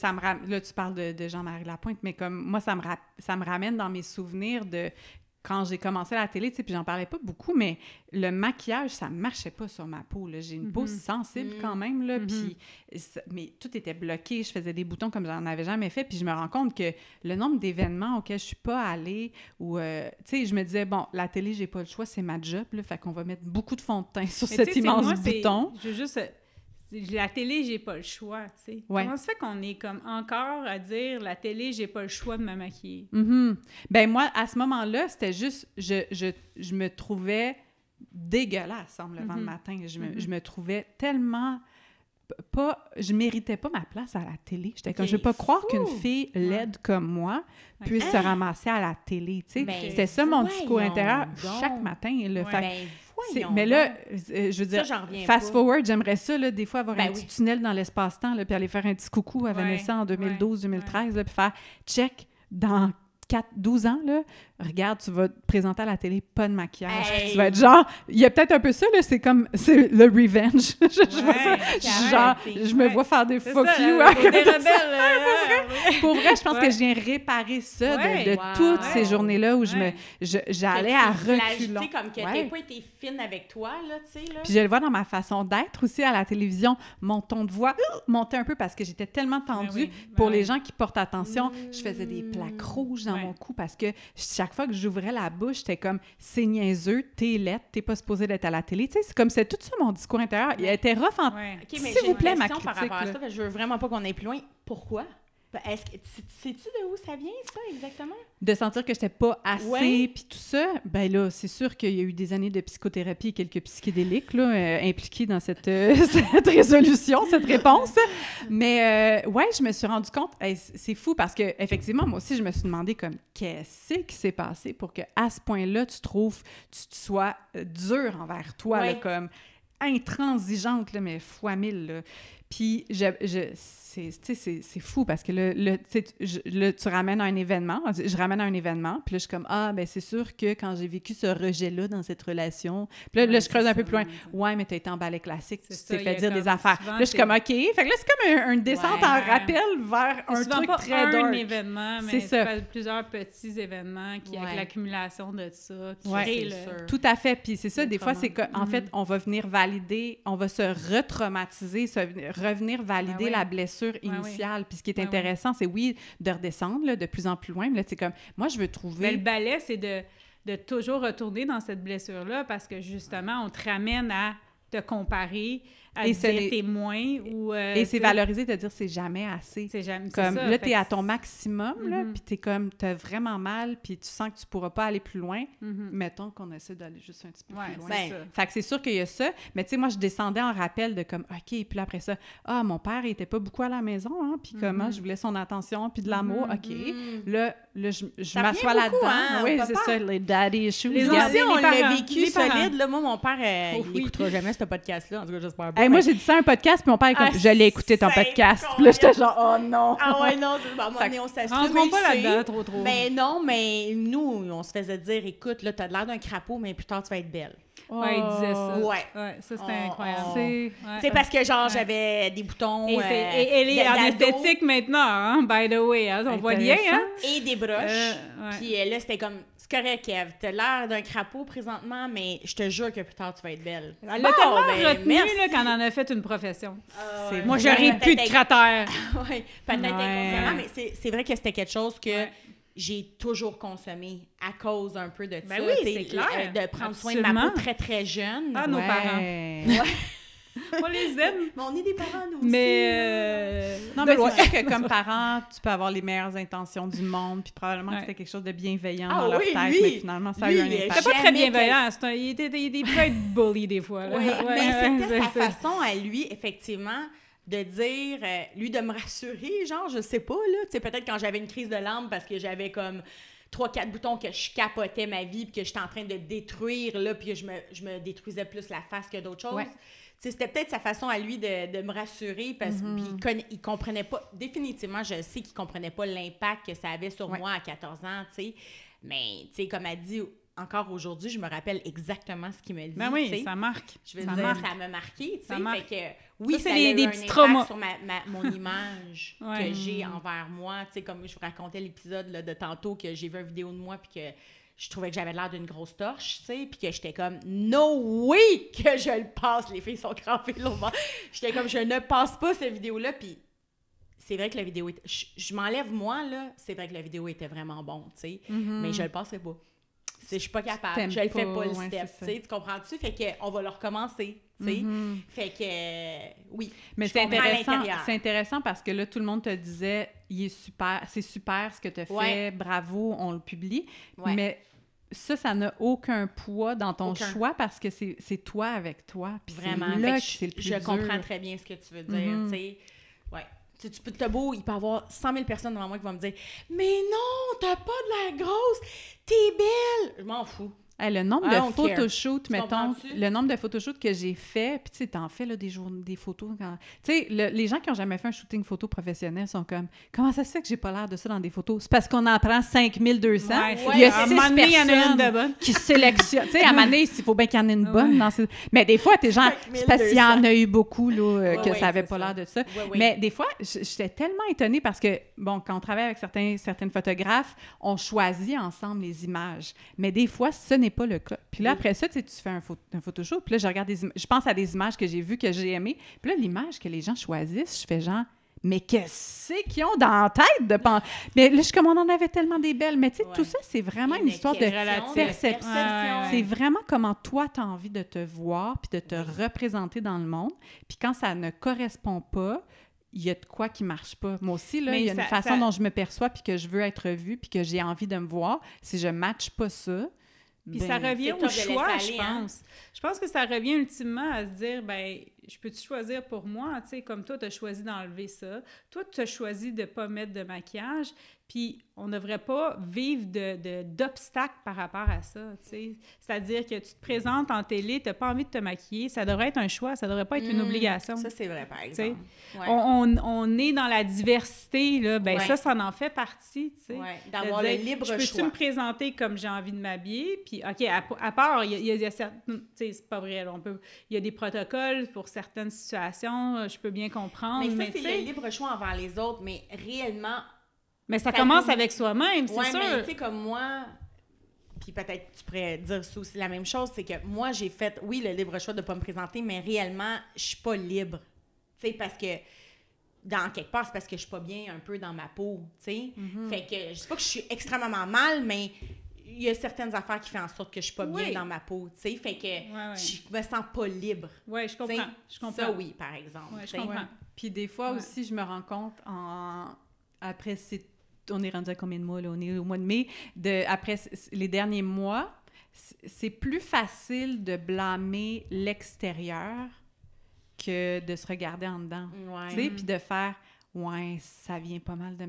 là tu parles de Jean-Marie Lapointe, mais comme moi, ça me ramène dans mes souvenirs de quand j'ai commencé à la télé, tu sais, puis j'en parlais pas beaucoup, mais le maquillage, ça marchait pas sur ma peau, là. J'ai une peau sensible quand même, là, puis... Mais tout était bloqué, je faisais des boutons comme j'en avais jamais fait, puis je me rends compte que le nombre d'événements auxquels je suis pas allée, ou... tu sais, je me disais, bon, la télé, j'ai pas le choix, c'est ma job, là, fait qu'on va mettre beaucoup de fond de teint sur cet immense bouton. Je veux juste... La télé, j'ai pas le choix, tu sais. Ouais. Comment ça fait qu'on est comme encore à dire la télé, j'ai pas le choix de me maquiller? Ben moi, à ce moment-là, c'était juste, je me trouvais dégueulasse en me levant le matin. Je me trouvais tellement je méritais pas ma place à la télé. J'étais comme, je peux pas croire qu'une fille laide comme moi puisse se ramasser à la télé, tu sais. Ben, c'était ça mon discours intérieur chaque matin. Là. Mais là, je veux dire, fast-forward, j'aimerais ça, là, des fois, avoir un petit tunnel dans l'espace-temps, là, puis aller faire un petit coucou à Vanessa en 2012-2013, là, puis faire check dans 12 ans, là, regarde, tu vas te présenter à la télé, pas de maquillage. Hey. Tu vas être genre, il y a peut-être un peu ça, là, c'est le revenge. Je vois ça. Je me vois faire des fuck you. Des rebelles. Pour vrai, je pense que je viens réparer ça de toutes ces journées-là où j'allais à reculons. Tu sais, comme que t'as pas été fine avec toi, là, tu sais, là. Puis je le vois dans ma façon d'être aussi à la télévision. Mon ton de voix montait un peu parce que j'étais tellement tendue. Pour les gens qui portent attention, je faisais des plaques rouges dans mon cou parce que chaque fois que j'ouvrais la bouche, j'étais comme « c'est niaiseux, t'es laide, t'es pas supposée d'être à la télé ». Tu sais, c'est comme c'est tout ça mon discours intérieur. Il était rough en... OK, mais s'il vous plaît, ma critique, par rapport à ça, je veux vraiment pas qu'on aille plus loin. Pourquoi? Est-ce que sais-tu de où ça vient, ça, exactement? De sentir que j'étais pas assez, puis tout ça, ben là, c'est sûr qu'il y a eu des années de psychothérapie et quelques psychédéliques là, impliqués dans cette résolution, cette réponse. Mais ouais, je me suis rendu compte, c'est fou parce que effectivement, moi aussi, je me suis demandé comme, qu'est-ce qui s'est passé pour qu'à ce point-là, tu sois dur envers toi, là, comme intransigeante, là, mais fois 1000, là. Puis, c'est fou parce que là, tu ramènes à un événement. Je ramène à un événement. Puis là, je suis comme, ben c'est sûr que quand j'ai vécu ce rejet-là dans cette relation... Puis là, je creuse un peu plus loin. Ouais, mais t'as été en ballet classique. Tu t'es fait dire des affaires. Là, je suis comme, OK. Fait que là, c'est comme une descente en rappel vers un truc pas très dark. Un événement, mais c'est plusieurs petits événements qui, avec l'accumulation de ça, qui créent Tout à fait. Puis c'est ça, des fois, c'est qu'en fait, on va venir valider, on va se retraumatiser, revenir valider la blessure initiale. Puis ce qui est intéressant, c'est de redescendre là, de plus en plus loin. Mais là, c'est comme, moi, je veux trouver... Mais le ballet, c'est de toujours retourner dans cette blessure-là parce que, justement, on te ramène à te comparer, à te dire t'es moins ou... et c'est valoriser de dire c'est jamais assez. C'est jamais comme ça, là, t'es à ton maximum, là, puis t'es comme, t'as vraiment mal, puis tu sens que tu pourras pas aller plus loin. Mettons qu'on essaie d'aller juste un petit peu plus loin. Fait que c'est sûr qu'il y a ça. Mais tu sais, moi, je descendais en rappel de comme, OK, puis là, après ça, mon père, il était pas beaucoup à la maison, hein, puis comment je voulais son attention, puis de l'amour. OK. Là, je m'assois là-dedans. Hein, oui, c'est ça, les daddy issues. Les anciens, on l'a vécu solide. Là, moi, mon père, il n'écoutera jamais ce podcast-là. En tout cas, j'espère pas. Moi, j'ai dit ça à un podcast, puis mon père est comme, je l'ai écouté ton podcast. Puis là, j'étais genre, oh non! Ah ouais, non, on s'assume. Rentrons pas là-dedans trop. Ben non, mais nous, on se faisait dire, écoute, là, t'as l'air d'un crapaud, mais plus tard, tu vas être belle. Ouais, il disait ça. Ouais. Ça, c'était incroyable. C'est parce que, genre, j'avais des boutons. Et elle est en esthétique maintenant, hein, by the way. Hein, on voit bien, hein? Et des broches. Puis là, c'était comme, c'est correct, Kev. T'as l'air d'un crapaud présentement, mais je te jure que plus tard, tu vas être belle. Elle l'a tellement retenu là, quand on en a fait une profession. Moi, j'aurais plus de cratère. Oui, peut-être inconsciemment, mais c'est vrai que c'était quelque chose que j'ai toujours consommé à cause un peu de ça. Oui, c'est clair. De prendre soin de ma peau très, très jeune. Ah, nos parents. On les aime. Mais on est des parents, nous aussi. Mais non, mais c'est sûr que comme parent, tu peux avoir les meilleures intentions du monde, puis probablement que c'était quelque chose de bienveillant dans leur tête, mais finalement, ça a eu un impact. C'était pas très bienveillant. Il peut être bully des fois. Là. Mais c'était sa façon à lui, effectivement, de dire, lui, de me rassurer, genre, je sais pas, là, tu sais, peut-être quand j'avais une crise de larmes parce que j'avais comme 3-4 boutons que je capotais ma vie, puis que j'étais en train de détruire, là, puis que je me détruisais plus la face que d'autres choses. C'était peut-être sa façon à lui de me rassurer parce qu'il comprenait pas, définitivement, je sais qu'il comprenait pas l'impact que ça avait sur moi à 14 ans, tu sais. Mais, tu sais, comme elle dit, encore aujourd'hui, je me rappelle exactement ce qu'il me dit. Ben oui, ça marque. Je veux dire, ça m'a marqué, tu sais. Fait que, oui, ça a eu des petits traumas sur mon image que j'ai envers moi. Tu sais, comme je vous racontais l'épisode là, de tantôt que j'ai vu une vidéo de moi puis que je trouvais que j'avais l'air d'une grosse torche, tu sais, puis que j'étais comme « No way que je le passe! » Les filles sont crampées là. J'étais comme « Je ne passe pas cette vidéo-là. » Puis c'est vrai que la vidéo... Je m'enlève moi, là. C'est vrai que la vidéo était vraiment bonne, tu sais. Mais je le passerai pas. Je suis pas capable. Je le fais pas, le step, tu sais. Tu comprends-tu? Fait qu'on va le recommencer, tu sais. Fait que, oui. Mais c'est intéressant parce que là, tout le monde te disait « Il est super, c'est super ce que tu as fait, bravo, on le publie. » Mais ça n'a aucun poids dans ton choix parce que c'est toi avec toi. Puis vraiment, là c'est le plus dur. Je comprends très bien ce que tu veux dire, tu sais. Ouais. Tu peux t'as beau, il peut y avoir 100 000 personnes devant moi qui vont me dire « Mais non, t'as pas de l'air grosse, t'es belle! » Je m'en fous. Hey, le nombre de photoshoots, mettons, le nombre de photoshoots que j'ai fait, puis tu sais, t'en fais là, des photos. Tu sais, les gens qui n'ont jamais fait un shooting photo professionnel sont comme, comment ça se fait que j'ai pas l'air de ça dans des photos? C'est parce qu'on en prend 5200. Il y a 6 personnes qui sélectionnent. Tu sais, à un moment donné, il faut bien qu'il y en ait une bonne. Mais des fois, t'es genre, c'est parce qu'il y en a eu beaucoup là, que ça n'avait pas l'air de ça. Mais des fois, j'étais tellement étonnée parce que, bon, quand on travaille avec certaines photographes, on choisit ensemble les images. Mais des fois, ce n'est pas le cas. Puis là, après ça, tu fais un photoshoot, puis là, je pense à des images que j'ai vues, que j'ai aimées. Puis là, l'image que les gens choisissent, je fais genre, mais qu'est-ce qu'ils ont dans la tête de penser? Mais là, comme on en avait tellement des belles. Mais tu sais, tout ça, c'est vraiment une histoire de perception. C'est vraiment comment toi, tu as envie de te voir, puis de te représenter dans le monde. Puis quand ça ne correspond pas, il y a de quoi qui marche pas. Moi aussi, là, il y a une façon dont je me perçois, puis que je veux être vue, puis que j'ai envie de me voir. Si je ne matche pas ça, puis ça revient au choix, je pense. Je pense que ça revient ultimement à se dire, ben, je peux-tu choisir pour moi? Tu sais, comme toi, tu as choisi d'enlever ça. Toi, tu as choisi de ne pas mettre de maquillage. Puis on ne devrait pas vivre d'obstacles par rapport à ça, tu sais. C'est-à-dire que tu te présentes en télé, tu n'as pas envie de te maquiller. Ça devrait être un choix, ça ne devrait pas être une obligation. Ça, c'est vrai, par exemple. Ouais. On est dans la diversité, là. Ben ça en fait partie, tu sais. Oui, d'avoir le libre choix. Je peux-tu me présenter comme j'ai envie de m'habiller? Puis, OK, à part, il y a certaines... Tu sais, c'est pas vrai, là, il y a des protocoles pour certaines situations, je peux bien comprendre. Mais ça, c'est le libre choix envers les autres, mais réellement... Mais ça commence avec soi-même, c'est sûr. Mais tu sais, comme moi, puis peut-être tu pourrais dire ça aussi la même chose, c'est que moi, j'ai fait, oui, le libre choix de ne pas me présenter, mais réellement, je suis pas libre. Tu sais, parce que, dans quelque part, c'est parce que je suis pas bien un peu dans ma peau, tu sais. Fait que, je sais pas que je suis extrêmement mal, mais il y a certaines affaires qui font en sorte que je suis pas bien dans ma peau, tu sais. Fait que je me sens pas libre. Oui, je comprends. Je comprends. Ça, oui, par exemple. Ouais, je comprends. Puis des fois aussi, je me rends compte, après on est rendu à combien de mois, là? On est au mois de mai. Après les derniers mois, c'est plus facile de blâmer l'extérieur que de se regarder en dedans. Tu sais, puis de faire... Ouais, ça vient pas mal de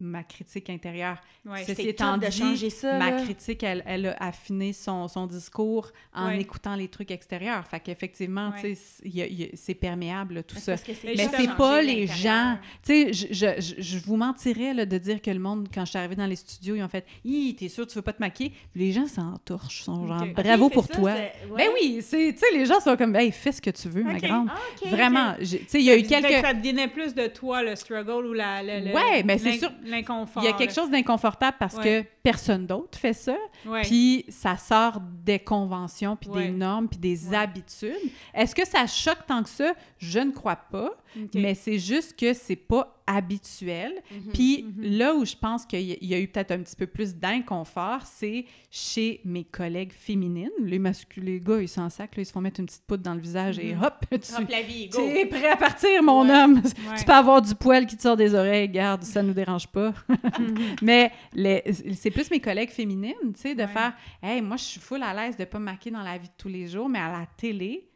ma critique intérieure. Ouais, Ceci étant dit, changer ça, ma critique, elle a affiné son discours en écoutant les trucs extérieurs. Fait qu'effectivement, tu sais, c'est perméable, tout ça. Mais c'est pas les gens... Tu sais, je vous mentirais là, de dire que le monde, quand je suis arrivée dans les studios, ils ont fait « Hi, t'es sûre tu veux pas te maquiller? » Les gens s'entorchent, sont genre « Bravo pour toi! » Ben oui, tu sais, les gens sont comme « Hey, fais ce que tu veux, ma grande. » Vraiment. Tu sais, il y a eu quelques... Ça devenait plus de toi, le struggle ou mais c'est sûr, l'inconfort. Il y a quelque chose d'inconfortable parce que personne d'autre fait ça, puis ça sort des conventions, puis des normes, puis des habitudes. Est-ce que ça choque tant que ça? Je ne crois pas, mais c'est juste que c'est pas habituel. Puis là où je pense qu'il y a eu peut-être un petit peu plus d'inconfort, c'est chez mes collègues féminines. Les gars, ils s'en sacent, ils se font mettre une petite poudre dans le visage et hop, la vie, go! Tu es prêt à partir, mon homme! Tu peux avoir du poil qui te sort des oreilles, garde, ça nous dérange pas. Mais c'est plus mes collègues féminines, tu sais, de faire « Hey, moi, je suis full à l'aise de pas me maquiller dans la vie de tous les jours, mais à la télé...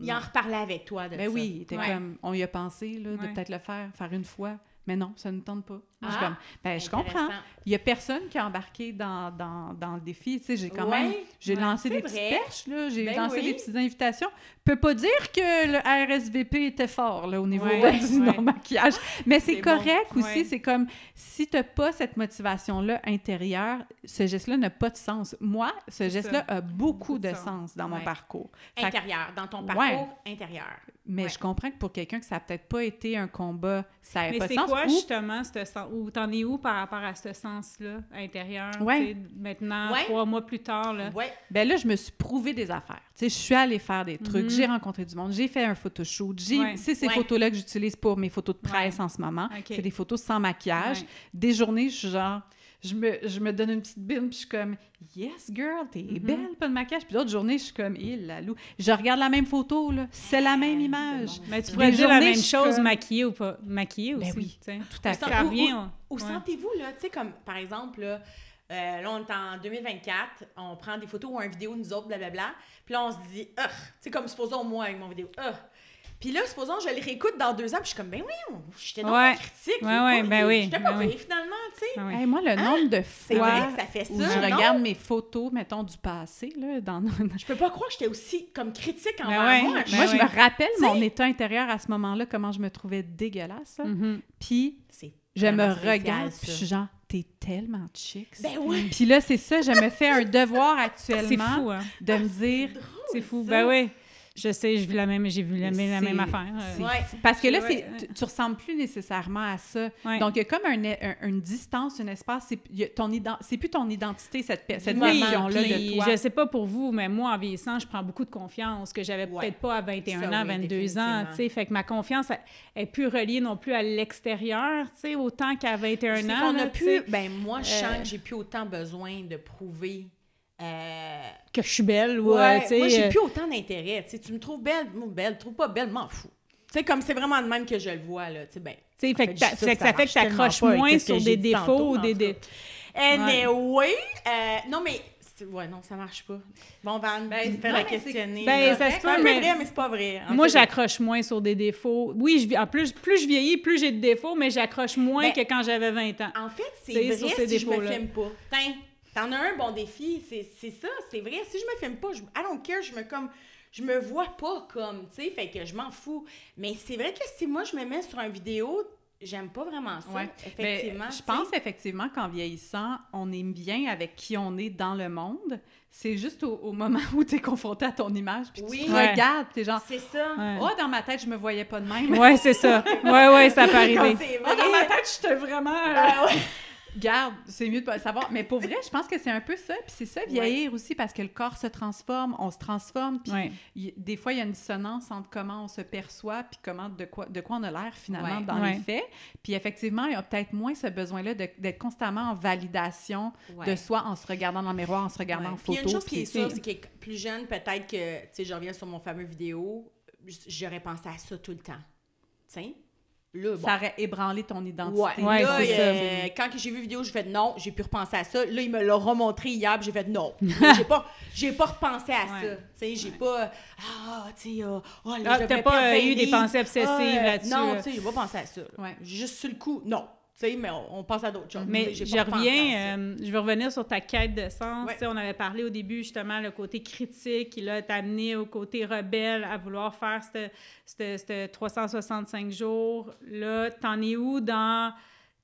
Il en reparlait avec toi de ça. Oui, t'es comme, on y a pensé, là, de peut-être le faire une fois. Mais non, ça ne tente pas. Je suis comme, je comprends. Il y a personne qui a embarqué dans le défi. Tu sais, j'ai quand même... J'ai lancé des petites perches, là. J'ai lancé des petites invitations. Je peux pas dire que le RSVP était fort, là, au niveau du non-maquillage. Mais c'est correct aussi. C'est comme, si t'as pas cette motivation-là intérieure, ce geste-là n'a pas de sens. Moi, ce geste-là a beaucoup de sens dans mon parcours. Intérieur, dans ton parcours intérieur. Mais je comprends que pour quelqu'un que ça n'a peut-être pas été un combat, ça n'avait pas de sens. Mais c'est quoi, justement, ce sens? Ou t'en es où par rapport à ce sens-là, intérieur? Maintenant, 3 mois plus tard, là? Ben là, je me suis prouvé des affaires. Tu sais, je suis allée faire des trucs, j'ai rencontré du monde, j'ai fait un photoshoot. C'est ces photos-là que j'utilise pour mes photos de presse en ce moment. C'est des photos sans maquillage. Des journées, je suis genre... Je me donne une petite bine, puis je suis comme « Yes, girl, t'es belle, pas de maquillage. » Puis d'autres journées, je suis comme « la loup. » Je regarde la même photo, là. C'est la même image. Mais tu pourrais dire la même chose, maquillée ou pas. Maquillée aussi. Ben oui, tout à fait. Ça revient. Où sentez-vous, là, tu sais, comme, par exemple, là, on est en 2024, on prend des photos ou une vidéo, nous autres, blablabla, puis là, on se dit « tu sais, comme supposons moi avec mon vidéo, Puis là, supposons, je le réécoute dans 2 ans, puis je suis comme, ben oui, j'étais dans Ouais. la critique. Ben oui. J'étais pas pire, finalement, tu sais. Ah oui. Hey, moi, le nombre de C'est vrai fois que ça fait ça. où je non? regarde mes photos, mettons, du passé, là, Je peux pas croire que j'étais aussi comme critique Ben envers ouais. moi. Ben moi, je ouais. me rappelle Tu sais- mon état intérieur à ce moment-là, comment je me trouvais dégueulasse. Là. Mhm. Puis, C'est je me vraiment spécial, regarde, ça. puis je suis genre, t'es tellement chic. Ben oui. Puis là, c'est ça, je me fais un devoir C'est actuellement fou, hein? de me dire... C'est fou. ça. Ben oui. Je sais, j'ai vu la même affaire. c'est- Ouais. Parce que là, Ouais. tu ressembles plus nécessairement à ça. Ouais. Donc, il y a comme une distance, un espace. C'est plus ton identité, cette Oui, version-là puis de toi. je sais pas pour vous, mais moi, en vieillissant, je prends beaucoup de confiance que j'avais Ouais. peut-être pas à 21 Ça, ans, oui, 22 ans, tu sais. Fait que ma confiance, elle est plus reliée non plus à l'extérieur, tu sais, autant qu'à 21 C'est ans. qu'on là, a tu sais, plus... Ben moi, je sens que j'ai plus autant besoin de prouver... que je suis belle ou, Ouais, tu sais... moi, j'ai plus autant d'intérêt. Tu sais, tu me trouves belle, moi, belle, trouve pas belle, m'en fous. Tu sais, comme c'est vraiment de même que je le vois, là, tu sais, ben... Tu sais, en fait fait, que je dis ça ça, fait que marche tellement t'accroches pas avec moins qu'est-ce que sur j'ai des dit tantôt, défauts ou en des... tout cas. Anyway, non, mais... Ouais, non, ça marche pas. Bon, Van, tu me fais la questionner. Ben, là. ça se C'est peut, un peu mais- vrai, mais c'est pas vrai. En Moi, tout cas. j'accroche moins sur des défauts. Oui, en plus je vieillis, plus j'ai de défauts, mais j'accroche moins Ben, que quand j'avais 20 ans. En fait, c'est Tu sais, vrai sur ces si je me défauts-là. filme pas. T'en as un bon défi, c'est ça, c'est vrai. Si je me filme pas, I don't care, je me vois pas comme, tu sais, fait que je m'en fous. Mais c'est vrai que si moi, je me mets sur une vidéo, j'aime pas vraiment ça, Ouais. effectivement. Mais je tu sais. pense effectivement qu'en vieillissant, on est bien avec qui on est dans le monde. C'est juste au moment où tu es confronté à ton image, puis Oui. tu te Ouais. regardes, puis t'es genre, C'est ça. Ouais. oh, dans ma tête, je me voyais pas de même. Ouais, c'est ça. Ouais, ça peut arriver. C'est Oh, dans ma vrai. tête, j'étais vraiment... Ah ouais. Garde, c'est mieux de pas savoir. Mais pour vrai, je pense que c'est un peu ça. Puis c'est ça, vieillir aussi, parce que le corps se transforme, on se transforme. Puis Ouais. des fois, il y a une dissonance entre comment on se perçoit puis de quoi on a l'air finalement Ouais. dans Ouais. les faits. Puis effectivement, il y a peut-être moins ce besoin-là d'être constamment en validation Ouais. de soi en se regardant dans le miroir, en se regardant Ouais. en Puis il y photo. a une chose qui est puis- sûre, c'est que plus jeune, peut-être que, tu sais, je reviens sur mon fameux vidéo, j'aurais pensé à ça tout le temps. Tu sais? Là, bon. Ça aurait ébranlé ton identité. Ouais, là, c'est ça. quand j'ai vu la vidéo, j'ai fait non, j'ai pu repenser à ça. Là, il me l'a remontré hier, puis j'ai fait non. j'ai pas repensé à ça. Ouais. Tu sais, j'ai pas tu sais, oh, là, je Ah, devrais t'as pas perdre 20 eu des livres. pensées obsessives là-dessus. Non, tu sais, j'ai pas pensé à ça. là. Ouais. J'ai juste sur le coup, non. Tu sais, mais on passe à d'autres choses. Mais J'ai je pas repensé à ça. reviens, je veux revenir sur ta quête de sens. Ouais. Tu sais, on avait parlé au début, justement, le côté critique qui l'a amené au côté rebelle à vouloir faire ce 365 jours. Là, t'en es où dans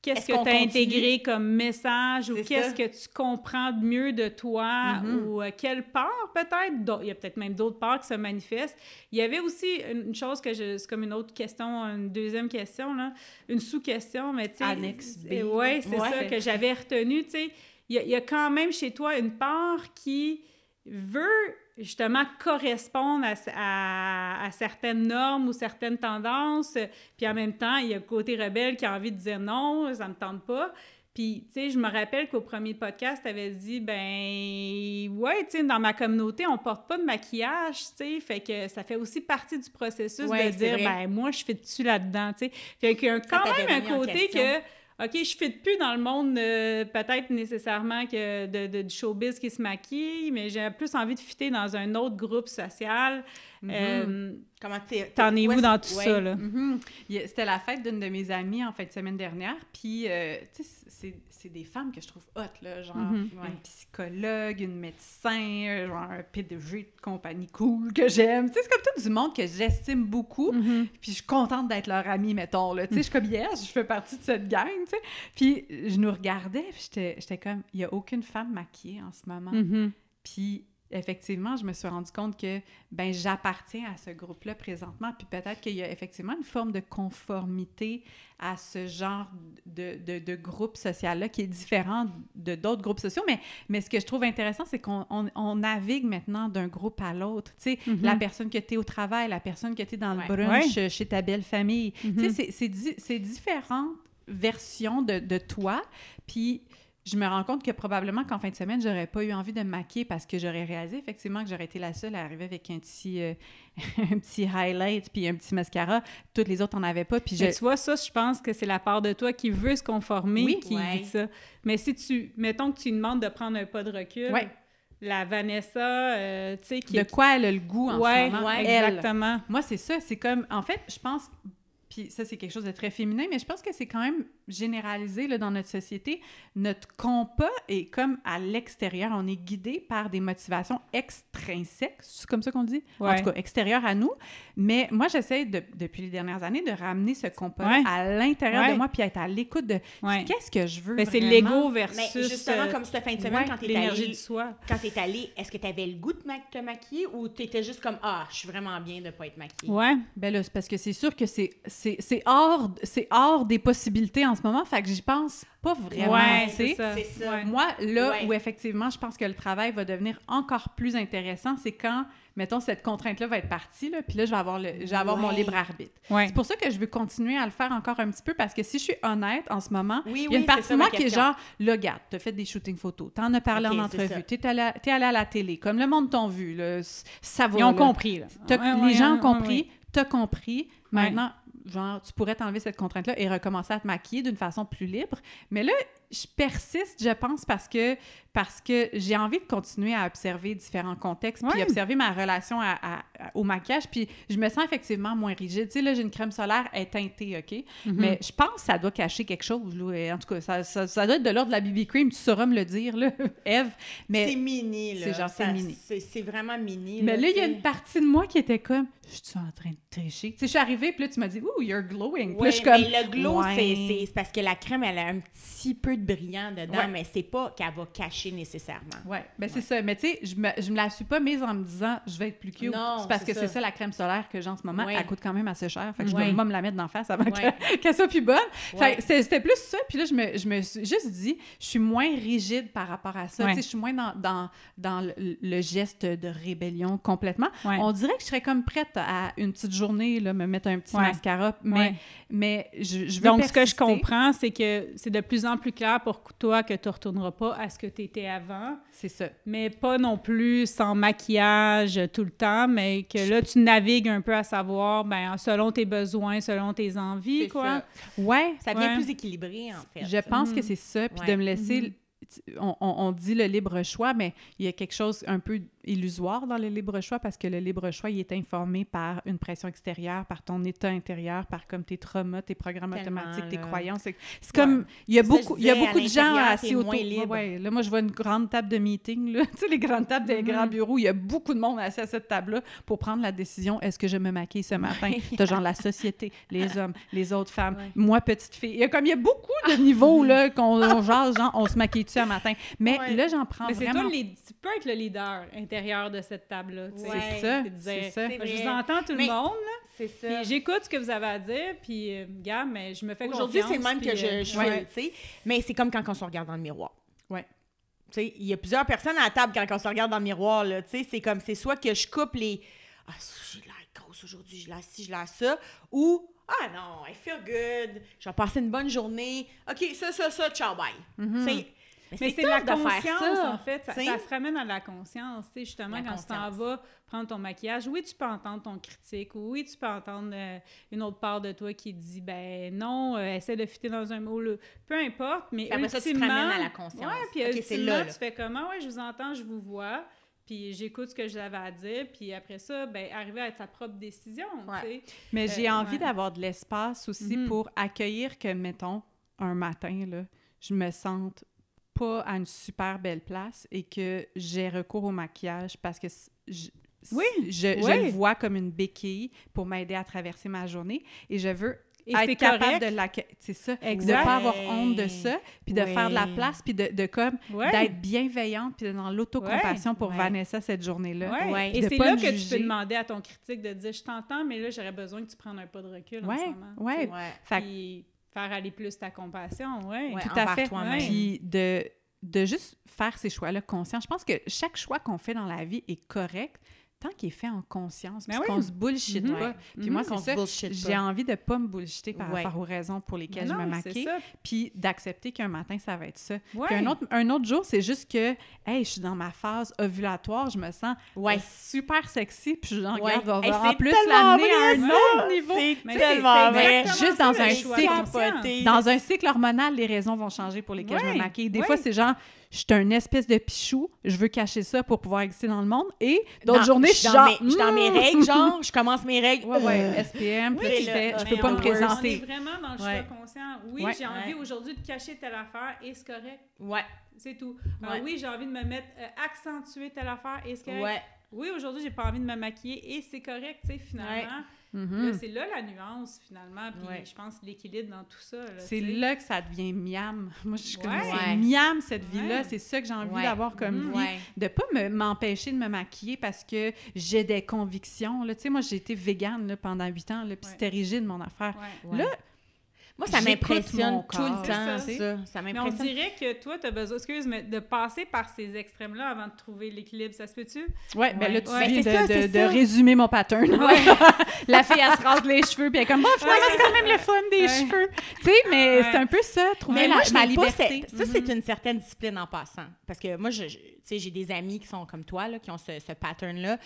qu'est-ce Est-ce que qu'on tu as continue? intégré comme message ou C'est qu'est-ce ça. que tu comprends de mieux de toi ou quelle part peut-être? Il y a peut-être même d'autres parts qui se manifestent. Il y avait aussi une chose c'est comme une autre question, une deuxième question, là, une sous-question, mais tu sais... Annexe B. Oui, c'est Ouais. ça que j'avais retenu, tu sais. Il y a quand même chez toi une part qui veut justement correspondre à certaines normes ou certaines tendances, puis en même temps, il y a le côté rebelle qui a envie de dire non, ça me tente pas. Puis, tu sais, je me rappelle qu'au premier podcast, tu avais dit, ben, ouais, tu sais, dans ma communauté, on porte pas de maquillage, tu sais, fait que ça fait aussi partie du processus Ouais, de c'est dire, vrai. ben, moi, je fais dessus là-dedans, tu sais. Fait qu'il y a quand t'avait même remis un en côté question. que, OK, je ne plus dans le monde peut-être nécessairement que du showbiz qui se maquille, mais j'ai plus envie de fitter dans un autre groupe social. Comment T'en es où ouais, dans tout ouais. ça, là? Mhm. C'était la fête d'une de mes amies en fin de semaine dernière, puis tu sais, c'est des femmes que je trouve hot, là, genre une psychologue, une médecin, genre un PDG de compagnie cool que j'aime. Tu sais, c'est comme tout du monde que j'estime beaucoup, puis je suis contente d'être leur amie, mettons, là. Tu sais, je suis comme, yes, je fais partie de cette gang, tu sais. Puis je nous regardais, puis j'étais comme, il n'y a aucune femme maquillée en ce moment. Puis effectivement, je me suis rendu compte que ben j'appartiens à ce groupe-là présentement, puis peut-être qu'il y a effectivement une forme de conformité à ce genre de groupe social-là qui est différent de d'autres groupes sociaux. Mais ce que je trouve intéressant, c'est qu'on navigue maintenant d'un groupe à l'autre. Tu sais, la personne que tu es au travail, la personne que tu es dans le brunch chez ta belle famille. Tu sais, c'est différentes versions de toi, puis je me rends compte que probablement qu'en fin de semaine, j'aurais pas eu envie de me maquiller parce que j'aurais réalisé effectivement que j'aurais été la seule à arriver avec un petit highlight puis un petit mascara. Toutes les autres en avaient pas. Puis Mais tu vois, ça, je pense que c'est la part de toi qui veut se conformer, Oui. qui Ouais. dit ça. Mais si mettons que tu lui demandes de prendre un pas de recul, Ouais. la Vanessa, tu sais, qui... De quoi elle a le goût en ce moment, elle. Exactement. Moi, c'est ça. C'est comme... En fait, je pense... Puis ça, c'est quelque chose de très féminin, mais je pense que c'est quand même généralisé là, dans notre société. Notre compas est comme à l'extérieur. On est guidé par des motivations extrinsèques. C'est comme ça qu'on dit? Ouais. En tout cas, extérieures à nous. Mais moi, j'essaie, depuis les dernières années, de ramener ce compas à l'intérieur de moi puis être à l'écoute de qu'est-ce que je veux vraiment. C'est l'ego versus... Mais justement, comme cette fin de semaine, quand tu es l'énergie allée... du soi. Quand tu es allée, est-ce que tu avais le goût de te maquiller ou tu étais juste comme « Ah, je suis vraiment bien de ne pas être maquillée. » Ouais. Ben là, c'est parce que c'est sûr que c'est hors des possibilités en ce moment, fait que j'y pense pas vraiment. Ouais, c'est ça. Ouais. Moi, là où effectivement, je pense que le travail va devenir encore plus intéressant, c'est quand, mettons, cette contrainte-là va être partie, là, puis là, je vais avoir mon libre arbitre. Ouais. C'est pour ça que je veux continuer à le faire encore un petit peu, parce que si je suis honnête, en ce moment, il y a une c'est partie ça, de moi ma qui est question. genre, là, regarde, t'as fait des shootings photos, t'en as parlé en entrevue, t'es allé à la télé, comme le monde t'ont vu, là, ça va. Ils ont compris, là. Les gens ont compris, t'as compris, maintenant... Genre, tu pourrais t'enlever cette contrainte-là et recommencer à te maquiller d'une façon plus libre. Mais là, je persiste, je pense, parce que j'ai envie de continuer à observer différents contextes, puis observer ma relation au maquillage, puis je me sens effectivement moins rigide. Tu sais, là, j'ai une crème solaire, elle est teintée, OK? Mais je pense que ça doit cacher quelque chose, là. Et en tout cas, ça doit être de l'ordre de la BB Cream, tu sauras me le dire, là, Ève. Mais c'est mini, là. C'est genre, c'est mini. C'est vraiment mini, mais là, il y a une partie de moi qui était comme, je suis en train de tricher. Tu sais, je suis arrivée, puis là, tu m'as dit, ouh, you're glowing. Puis là, je suis comme, mais le glow, c'est parce que la crème, elle a un petit peu de brillant dedans, mais c'est pas qu'elle va cacher nécessairement. Oui, bien c'est ça. Mais tu sais, je me la suis pas mise en me disant, je vais être plus cute. Non, c'est parce que ça. c'est ça, la crème solaire que j'ai en ce moment. Elle coûte quand même assez cher. Fait que je dois me la mettre d'en face avant qu'elle soit plus bonne. Fait que c'était plus ça. Puis là, je me suis juste dit, je suis moins rigide par rapport à ça. Tu sais, je suis moins dans le geste de rébellion complètement. On dirait que je serais comme prête à une petite journée, là, me mettre un petit mascara, mais je veux donc, persister. ce que je comprends, c'est que c'est de plus en plus clair pour toi que tu ne retourneras pas à ce que tu étais avant. C'est ça. Mais pas non plus sans maquillage tout le temps, mais que là, tu navigues un peu à savoir, ben selon tes besoins, selon tes envies, c'est quoi. Ça. Ouais. Ça devient plus équilibré, en fait. Je pense que c'est ça, puis de me laisser... On dit le libre choix, mais il y a quelque chose un peu illusoire dans le libre choix parce que le libre choix, il est informé par une pression extérieure, par ton état intérieur, par comme tes traumas, tes programmes automatiques, tes croyances. C'est comme, il y a beaucoup de gens assis autour. Là, moi, je vois une grande table de meeting, là. Tu sais, les grandes tables des grands bureaux, il y a beaucoup de monde assis à cette table-là pour prendre la décision, est-ce que je me maquille ce matin? T'as genre la société, les hommes, les autres femmes, moi, petite fille. Il y a beaucoup de niveaux, là, qu'on jase, genre, on se maquille-tu un matin? Mais là, j'en prends vraiment... Tu peux être le leader intérieur de cette table-là. C'est ça, c'est ça. Je vous entends tout le monde, là. C'est ça. Puis j'écoute ce que vous avez à dire, puis, gars, mais je me fais Aujourd'hui, confiance. c'est le même puis, que je fais, tu sais. Mais c'est comme quand on se regarde dans le miroir. Ouais. Tu sais, il y a plusieurs personnes à la table quand on se regarde dans le miroir, là. Tu sais, c'est comme, c'est soit que je coupe les... Ah, j'ai l'air grosse aujourd'hui, j'ai l'air ci, j'ai l'air ça. Ou... Ah non, I feel good. Je vais passer une bonne journée. OK, ça, ciao, bye. Mais c'est la conscience, ça, en fait. Ça se ramène à la conscience. Tu sais, justement, quand tu t'en vas prendre ton maquillage, oui, tu peux entendre ton critique. Oui, tu peux entendre une autre part de toi qui dit, ben non, essaie de fitter dans un moule. Peu importe, mais après ultimement... ça, tu te ramènes à la conscience. Oui, puis okay, ultimement, tu fais comment? Oui, je vous entends, je vous vois. Puis j'écoute ce que j'avais à dire, puis après ça, ben arriver à sa propre décision, tu sais. Mais j'ai envie d'avoir de l'espace aussi pour accueillir que, mettons, un matin, là, je me sente pas à une super belle place et que j'ai recours au maquillage parce que je le vois comme une béquille pour m'aider à traverser ma journée et je veux être capable de c'est ça, de pas avoir honte de ça, puis de faire de la place, puis de comme d'être bienveillante, puis dans l'autocompassion pour Vanessa cette journée-là. Et c'est là que tu peux demander à ton critique de dire « Je t'entends, mais là, j'aurais besoin que tu prennes un pas de recul en ce moment. » Puis faire aller plus ta compassion, tout à fait. Puis de juste faire ces choix-là conscients. Je pense que chaque choix qu'on fait dans la vie est correct tant qu'il est fait en conscience, puis qu'on se bullshit pas. Puis moi, c'est ça, j'ai envie de pas me bullshiter par rapport aux raisons pour lesquelles je me maquille, puis d'accepter qu'un matin, ça va être ça. Puis un autre jour, c'est juste que, hey, je suis dans ma phase ovulatoire, je me sens super sexy, puis je regarde, on va en plus l'amener à un autre niveau. C'est tellement vrai. Juste dans un cycle hormonal, les raisons vont changer pour lesquelles je me maquille. Des fois, c'est genre, je suis un espèce de pichou, je veux cacher ça pour pouvoir exister dans le monde. Et d'autres Dans- journées, je suis genre... je suis dans mes règles, genre, je commence mes règles. Ouais, SPM, puis là, tu fais, je peux Mais pas me on est présenter. vraiment dans le choix conscient. Oui, Ouais. j'ai envie aujourd'hui de cacher telle affaire et c'est correct. Ouais. C'est tout. Ouais. Oui, j'ai envie de me mettre accentuer telle affaire et c'est correct. Ouais. Oui, aujourd'hui, j'ai pas envie de me maquiller et c'est correct, tu sais, finalement. Mhm. Là, c'est là la nuance, finalement. Puis je pense l'équilibre dans tout ça. Là, C'est tu sais. là que ça devient miam. Moi, je suis comme, Ouais. c'est miam, cette vie-là. Ouais. C'est ça que j'ai envie Ouais. d'avoir comme vie. Ouais. De pas m'empêcher de me maquiller parce que j'ai des convictions. Là. Tu sais, moi, j'ai été végane là, pendant 8 ans, là, puis c'était rigide, mon affaire. Ouais. Là, Moi, ça j'écoute m'impressionne mon tout corps. le temps, C'est ça. Ça Mais on m'impressionne. dirait que toi, tu as besoin, mais de passer par ces extrêmes-là avant de trouver l'équilibre. Ça se peut-tu? ouais, ben là, tu Ouais. viens C'est ça, c'est de ça. résumer mon pattern. La fille, elle se rase les cheveux, puis elle est comme, bon, finalement, c'est quand même le fun des cheveux. Tu sais, mais c'est un peu ça, trouver Mais moi, je ma n'ai pas liberté. ça, c'est une certaine discipline en passant. Parce que moi, tu sais, j'ai des amis qui sont comme toi, là, qui ont ce pattern-là.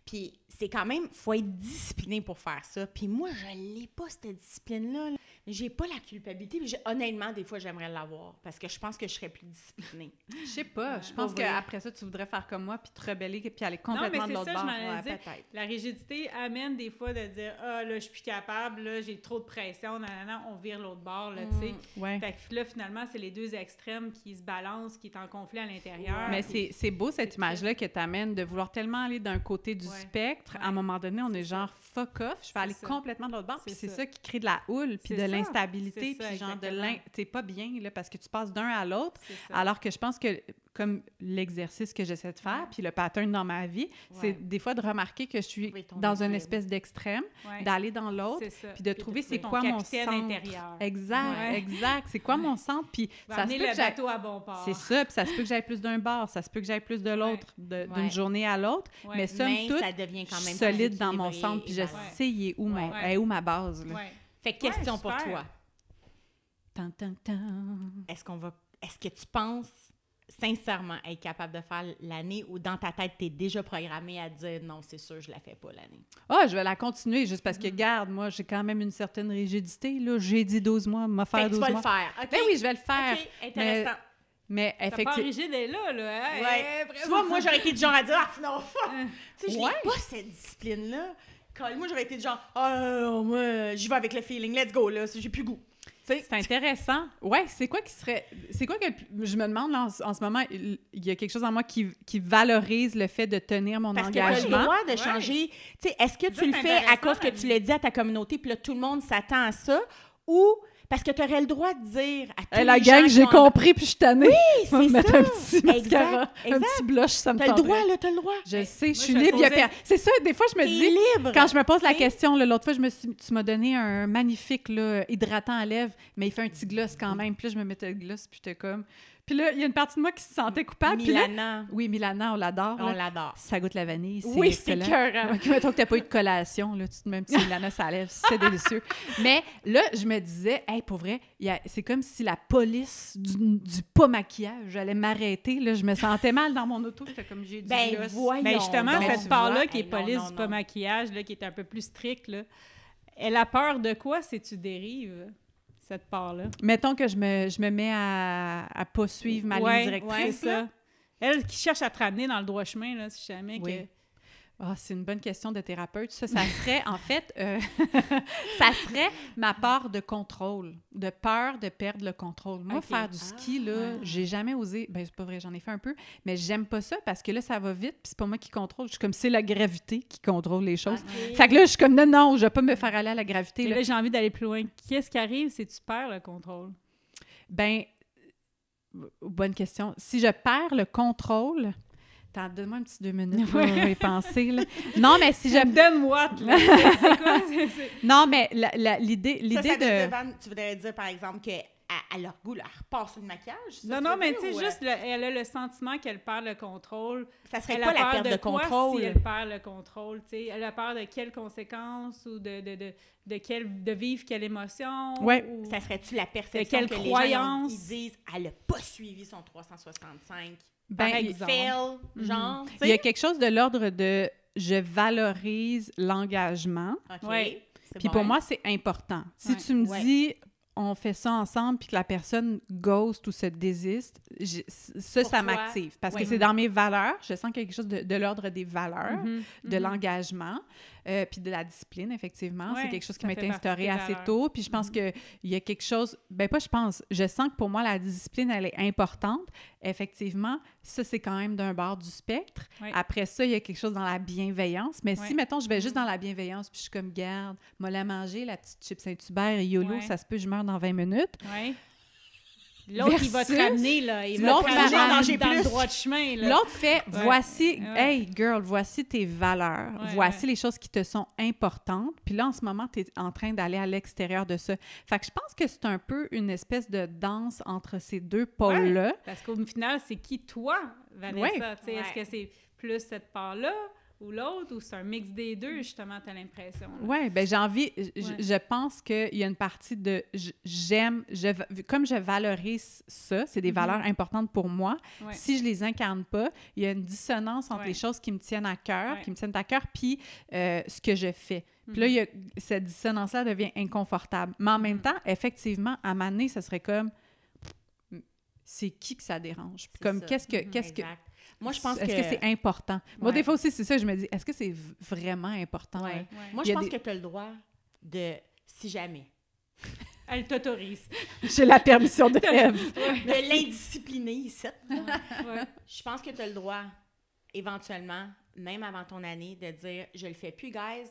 Puis c'est quand même, il faut être discipliné pour faire ça. Puis moi, je l'ai pas, cette discipline-là. Là. J'ai pas la culpabilité. Mais honnêtement, des fois, j'aimerais l'avoir. Parce que je pense que je serais plus disciplinée. Je sais pas. Je pense Pour vrai. qu'après ça, tu voudrais faire comme moi, puis te rebeller, puis aller Non, mais complètement de c'est l'autre ça, bord. je m'en allais Ouais, dire. peut-être. La rigidité amène des fois de dire « Ah, là, je suis plus capable, là, j'ai trop de pression, nanana, on vire l'autre bord, là, tu sais. Ouais. Fait que là, finalement, c'est les deux extrêmes qui se balancent, qui est en conflit à l'intérieur. Mais c'est beau cette c'est image-là que tu amènes de vouloir tellement aller d'un côté du spectre. À un moment donné, on est genre fuck off, je vais aller ça. complètement de l'autre bord. Puis C'est c'est ça. ça qui crée de la houle, puis C'est de ça. l'instabilité, C'est ça, puis genre de exactement. t'es pas bien là, parce que tu passes d'un à l'autre. C'est ça. Alors que je pense que comme l'exercice que j'essaie de faire, puis le pattern dans ma vie, c'est des fois de remarquer que je suis Oui, ton dans une équilibre. espèce d'extrême, Ouais. d'aller dans l'autre, C'est ça. puis de trouver c'est ton quoi mon capitaine centre. intérieur. Exact, Ouais. exact. C'est quoi mon centre, puis Va ça se amener peut le que j'aille- bateau à bon port. c'est ça, puis ça se peut que j'aille plus d'un bar, ça se peut que j'aille plus de l'autre, d'une journée à l'autre, Ouais. mais somme Mais toute, ça devient quand je même suis solide plus dans mon équilibré centre, puis et je balancé. sais il est où, Ouais. est où ma base. Là. Ouais. Fait que question Ouais, pour super. toi. Tan, tan, tan. Est-ce que tu penses sincèrement être capable de faire l'année ou dans ta tête, tu es déjà programmé à dire non, c'est sûr, je la fais pas l'année? Ah, je vais la continuer juste parce que, garde, moi, j'ai quand même une certaine rigidité. Là. J'ai dit 12 mois, m'a Fait faire que tu 12 vas mois. le faire. OK. Ben oui, je vais le faire. OK, intéressant. Mais Ta part effectivement. rigide est là, là. Hein? Ouais. Tu vois, moi, j'aurais été du genre à dire, ah, non, tu sais, je Ouais. n'ai pas cette discipline-là. Moi, j'aurais été du genre, moi, j'y vais avec le feeling, let's go, là, j'ai plus goût. Tu sais, C'est intéressant. Ouais, c'est quoi que je me demande là, en ce moment, il y a quelque chose en moi qui valorise le fait de tenir mon parce que tu as le engagement. droit de changer. Tu sais, est-ce que Ça, tu le c'est fais à intéressant, cause que la tu vie. l'as dit à ta communauté, puis là, tout le monde s'attend à ça, ou parce que tu aurais le droit de dire à tous La les gang, gens j'ai qui ont- compris, puis je suis tannée. Oui, Je vais me c'est mettre ça. un petit mascara, un Exact. petit blush, ça me T'as le tenterait. droit, là, t'as le droit. Je sais, je suis je libre. posais- C'est ça, des fois, je me T'es dis, libre. quand je me pose la Tu sais. question, là, l'autre fois, tu m'as donné un magnifique là, hydratant à lèvres, mais il fait un petit gloss quand même. Puis là, je me mettais le gloss, puis j'étais comme... Puis là, il y a une partie de moi qui se sentait coupable. Puis là, Milana, oui, Milana, on l'adore. on là. l'adore. Ça goûte la vanille, c'est Oui, c'est excellent. écœurant. Ok, mettons que t'as pas eu de collation, là, tu te mets un petit Milana, ça lève, c'est délicieux. Mais là, je me disais, hey, pour vrai, c'est comme si la police du pas maquillage allait m'arrêter. Là, je me sentais mal dans mon auto, j'étais comme j'ai du Ben, gloss. voyons Mais justement, donc. cette part-là qui est Hey, police non, du non, pas non. maquillage, là, qui est un peu plus stricte, là, elle a peur de quoi si tu dérives, cette part-là? Mettons que je me mets à pas suivre ma ligne directrice. c'est ça. Elle qui cherche à te ramener dans le droit chemin, là, si jamais Oui. que... Ah, c'est une bonne question de thérapeute. Ça serait, en fait, ça serait ma part de contrôle, de peur de perdre le contrôle. Moi, Ok. faire du ski, là, j'ai jamais osé. Ben, c'est pas vrai, j'en ai fait un peu, mais j'aime pas ça parce que là, ça va vite, puis c'est pas moi qui contrôle. Je suis comme, c'est la gravité qui contrôle les choses. Ok. Fait que là, je suis comme, non, je vais pas me faire aller à la gravité. Mais Là. là, j'ai envie d'aller plus loin. Qu'est-ce qui arrive si tu perds le contrôle? Ben, bonne question. Si je perds le contrôle... Attends, donne-moi un petit 2 minutes, là, on va y penser. Là. Non, mais si je... Donne-moi! là. C'est quoi? Non, mais l'idée Ça veut de... dire, Van, tu voudrais dire, par exemple, qu'à leur goût, elle repasse le maquillage? ça, Non, tu non, veux mais dire, tu sais, ou, juste, elle a le sentiment qu'elle perd le contrôle. ça serait Elle quoi a la peur perte de quoi contrôle? si elle perd le contrôle, tu sais? Elle a peur de quelles conséquences ou de vivre quelle émotion? Ouais. ou- Ça serait-tu la perception De quelle que croyance? les gens ils disent « Elle n'a pas suivi son 365 ». Ben, Par il- exemple. Fail, genre, tu Il y a sais? quelque chose de l'ordre de je valorise l'engagement. OK, Ouais. c'est Puis bon. pour moi, c'est important. Si Ouais. tu me Ouais. dis on fait ça ensemble puis que la personne ghost ou se désiste, ça m'active. Parce que c'est dans mes valeurs. Je sens qu'il y a quelque chose de l'ordre des valeurs, de l'engagement, puis de la discipline, effectivement. C'est quelque chose qui m'a été instauré assez tôt. Puis je pense qu'il y a quelque chose... Ben pas je pense. Je sens que pour moi, la discipline, elle est importante. Effectivement, ça, c'est quand même d'un bord du spectre. Après ça, il y a quelque chose dans la bienveillance. Mais si, mettons, je vais juste dans la bienveillance puis je suis comme, garde, moi la manger, la petite chip Saint-Hubert et YOLO, ça se peut, je meurs dans 20 minutes. L'autre, il va te ramener, là. Il va te ramener dans le droit de chemin, là. L'autre fait, voici, hey, girl, voici tes valeurs. Voici les choses qui te sont importantes. Puis là, en ce moment, tu es en train d'aller à l'extérieur de ça. Fait que je pense que c'est un peu une espèce de danse entre ces deux pôles-là. Parce qu'au final, c'est qui, toi, Vanessa? Est-ce que c'est plus cette part-là ou l'autre, ou c'est un mix des deux, justement, t'as l'impression? Oui, bien, j'ai envie... Je pense qu'il y a une partie de... Comme je valorise ça, c'est des valeurs importantes pour moi. Si je les incarne pas, il y a une dissonance entre les choses qui me tiennent à cœur, puis ce que je fais. Puis là, cette dissonance-là devient inconfortable. Mais en même temps, effectivement, à ma nez, ça serait comme... C'est qui que ça dérange? Comme, qu'est-ce que... Moi, je pense Est-ce que c'est important? Moi, des fois aussi, c'est ça, je me dis, est-ce que c'est vraiment important? Moi, je pense que tu as le droit de, si jamais. Elle t'autorise. J'ai la permission de Ève. De l'indiscipliner ici. Je pense que tu as le droit, éventuellement, même avant ton année, de dire, je le fais plus, guys.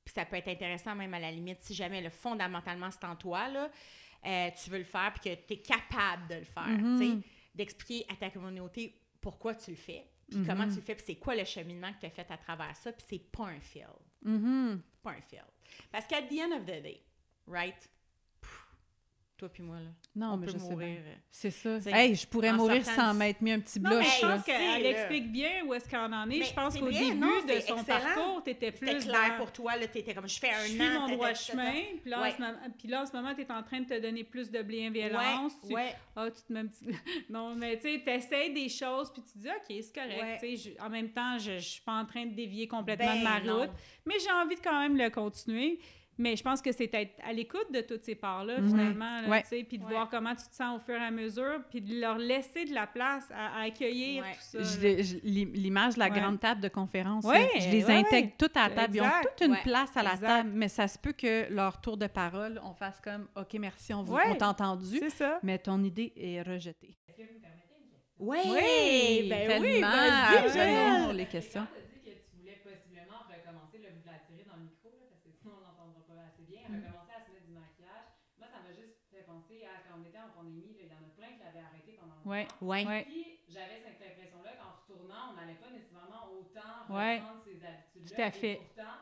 Puis ça peut être intéressant, même à la limite, si jamais, fondamentalement, c'est en toi, là, tu veux le faire, puis que tu es capable de le faire. Tu sais, d'expliquer à ta communauté pourquoi tu le fais, puis comment tu le fais, puis c'est quoi le cheminement que tu as fait à travers ça, puis c'est pas un fail. Pas un fail. Parce qu'à the end of the day, right? Toi puis moi, là, on peut mourir. C'est ça. Hey, je pourrais mourir sans m'être mis un petit blush. Je pense qu'elle explique bien où est-ce qu'elle en est. Je pense qu'au début de son parcours, t'étais plus... C'était clair pour toi, là, t'étais comme, je fais un an... Je suis mon droit de chemin, puis là, en ce moment, t'es en train de te donner plus de bienveillance. Tu te mets un petit... Non, mais tu sais, t'essayes des choses, puis tu te dis, OK, c'est correct. En même temps, je suis pas en train de dévier complètement de ma route, mais j'ai envie de quand même le continuer. Mais je pense que c'est être à l'écoute de toutes ces parts-là, finalement, puis de voir comment tu te sens au fur et à mesure, puis de leur laisser de la place à accueillir tout ça. L'image de la grande table de conférence, je les intègre toutes à la table. Ils ont toute une place à la table, mais ça se peut que leur tour de parole, on fasse comme « OK, merci, on t'a entendu, mais ton idée est rejetée. » Oui, ben oui, vas-y, les questions. Recommencer à se mettre du maquillage. Moi, ça m'a juste fait penser à quand on était en pandémie, il y en a plein qui l'avaient arrêté pendant longtemps. Puis j'avais cette impression-là qu'en retournant, on n'allait pas nécessairement autant reprendre ces habitudes-là. Tout à fait. Et pourtant,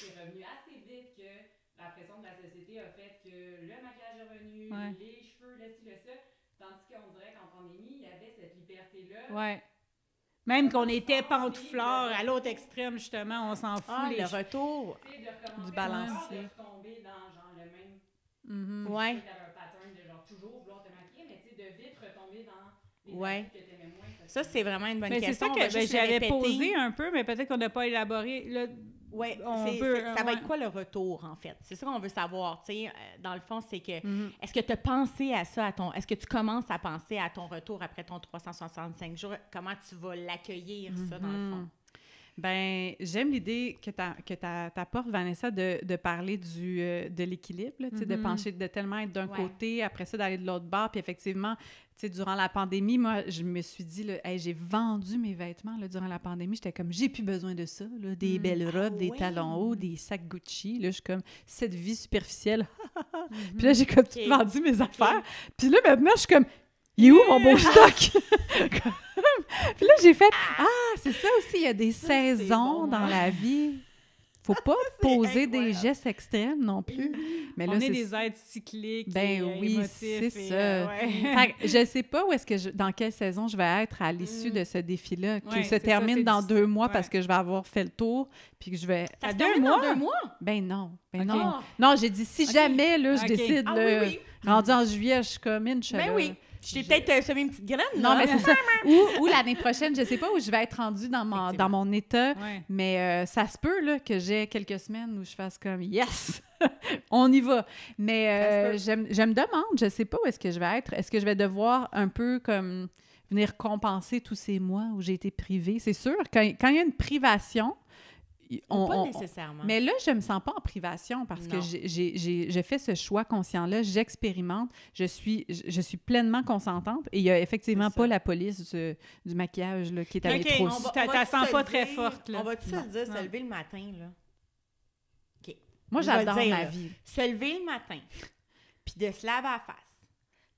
c'est revenu assez vite que la pression de la société a fait que le maquillage est revenu, les cheveux, le ci, le ça. Tandis qu'on dirait qu'en pandémie, il y avait cette liberté-là. Même qu'on était pantouflard à l'autre extrême, justement, on s'en fout. Le retour du balancier. De retomber dans genre le même... Ouais. Tu avais un pattern de genre toujours vouloir te maquiller, mais tu sais, de vite retomber dans les habitudes que tu aimais moins. Ça, c'est vraiment une bonne question. C'est ça que j'avais posé un peu, mais peut-être qu'on n'a pas élaboré. Oui, ça va être quoi le retour, en fait? C'est ça qu'on veut savoir. Dans le fond, c'est que, est-ce que tu as pensé à ça, est-ce que tu commences à penser à ton retour après ton 365 jours? Comment tu vas l'accueillir, ça, dans le fond? Ben, j'aime l'idée que t'apportes, Vanessa, de parler de l'équilibre, là, de pencher, de tellement être d'un côté, après ça, d'aller de l'autre bord. Puis effectivement, durant la pandémie, moi, je me suis dit, là, hey, j'ai vendu mes vêtements là, durant la pandémie. J'étais comme, j'ai plus besoin de ça, là, des belles robes, des talons hauts, des sacs Gucci. Là, je suis comme, cette vie superficielle. Puis là, j'ai comme tout vendu mes affaires. Puis là, maintenant, je suis comme, il est où mon beau stock? Puis là, j'ai fait, c'est ça aussi, il y a des saisons dans la vie. Faut pas poser des gestes extrêmes non plus. Mais là, on est des êtres cycliques. Ben oui, c'est ça. Fait que je sais pas dans quelle saison je vais être à l'issue de ce défi-là, qui se termine dans 2 mois parce que je vais avoir fait le tour, puis que je vais... Ça se termine dans 2 mois? Ben non. Non. Non, j'ai dit, si jamais là, je décide, rendu en juillet, je suis comme une cheveux. Ben oui. Je t'ai peut-être semé une petite graine. Non, mais c'est ça. Ou l'année prochaine, je sais pas où je vais être rendue dans mon état, mais ça se peut là, que j'ai quelques semaines où je fasse comme « Yes! » On y va. Mais je me demande, je sais pas où est-ce que je vais être. Est-ce que je vais devoir un peu comme venir compenser tous ces mois où j'ai été privée? C'est sûr, quand il y a une privation... Pas nécessairement. Mais là, je me sens pas en privation parce que j'ai fait ce choix conscient-là, j'expérimente, je suis pleinement consentante et il y a effectivement pas la police du maquillage là, qui est allée trop... Tu la sens pas très forte. Là. On va-tu se le dire, se lever le matin, là? OK. Moi, j'adore ma vie. Se lever le matin, puis de se laver la face,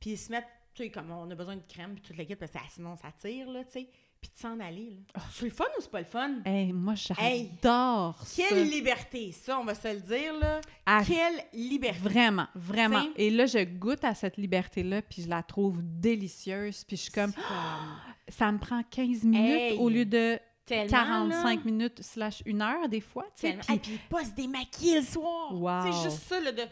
puis se mettre, tu sais, comme on a besoin de crème, puis toute l'équipe, parce que sinon ça tire, là, tu sais. Puis de s'en aller, là. C'est le fun ou c'est pas le fun? Hey, moi, j'adore ça. Quelle liberté, ça, on va se le dire, là. Quelle liberté. Vraiment, vraiment. T'sais? Et là, je goûte à cette liberté-là, puis je la trouve délicieuse, puis je suis comme... Ça me prend 15 minutes au lieu de 45 minutes / 1 heure, des fois, tu sais. Puis pas se démaquiller le soir. Wow. C'est juste ça, là, de...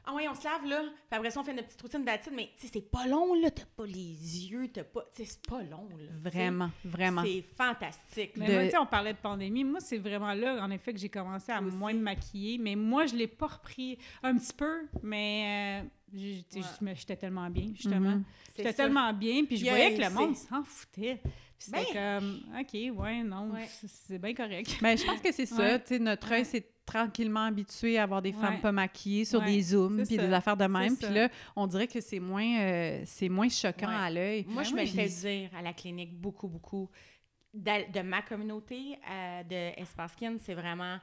Ah oui, on se lave, là, puis après ça, on fait notre petite routine d'attitude, mais tu sais, c'est pas long, là, t'as pas les yeux, tu sais, c'est pas long, là. Vraiment, vraiment. C'est fantastique. Mais moi, tu sais, on parlait de pandémie, moi, c'est vraiment là, en effet, que j'ai commencé à moins me maquiller, mais moi, je l'ai pas repris un petit peu, mais j'étais tellement bien, justement. J'étais tellement bien, puis je voyais que le monde s'en foutait. C'était comme, OK, c'est bien correct. Mais je pense que c'est ça, tu sais, notre œil s'est tranquillement habitué à avoir des femmes pas maquillées sur des zooms puis des affaires de même. Puis là, on dirait que c'est moins choquant à l'œil. Moi, je me fais dire à la clinique beaucoup, beaucoup de ma communauté de Espace Skin, c'est vraiment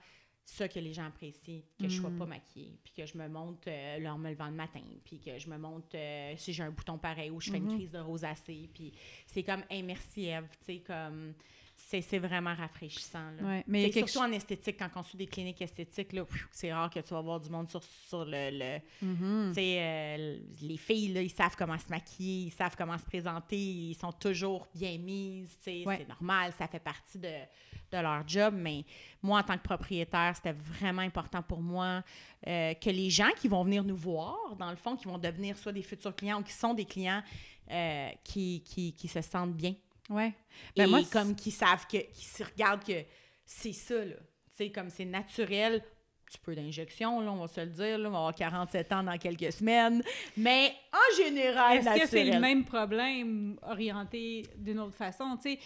ça que les gens apprécient, que je sois pas maquillée, puis que je me monte en me levant le matin, puis que je me monte si j'ai un bouton pareil ou je fais une crise de rosacée, puis c'est comme « Hey, merci Ève », tu sais, comme... C'est vraiment rafraîchissant. Là. Ouais, mais surtout en esthétique, quand on suit des cliniques esthétiques, là, c'est rare que tu vas voir du monde sur le tu sais, les filles, là, ils savent comment se maquiller, ils savent comment se présenter, ils sont toujours bien mises, tu sais, c'est normal, ça fait partie de leur job, mais moi, en tant que propriétaire, c'était vraiment important pour moi que les gens qui vont venir nous voir, dans le fond, qui vont devenir soit des futurs clients ou qui sont des clients qui se sentent bien. Ouais. Ben moi, comme qui savent qui se regardent que c'est ça, là. Tu sais, comme c'est naturel, un petit peu d'injection, là, on va se le dire, là, on va avoir 47 ans dans quelques semaines, mais en général, est-ce naturel. que c'est le même problème orienté d'une autre façon? Tu sais,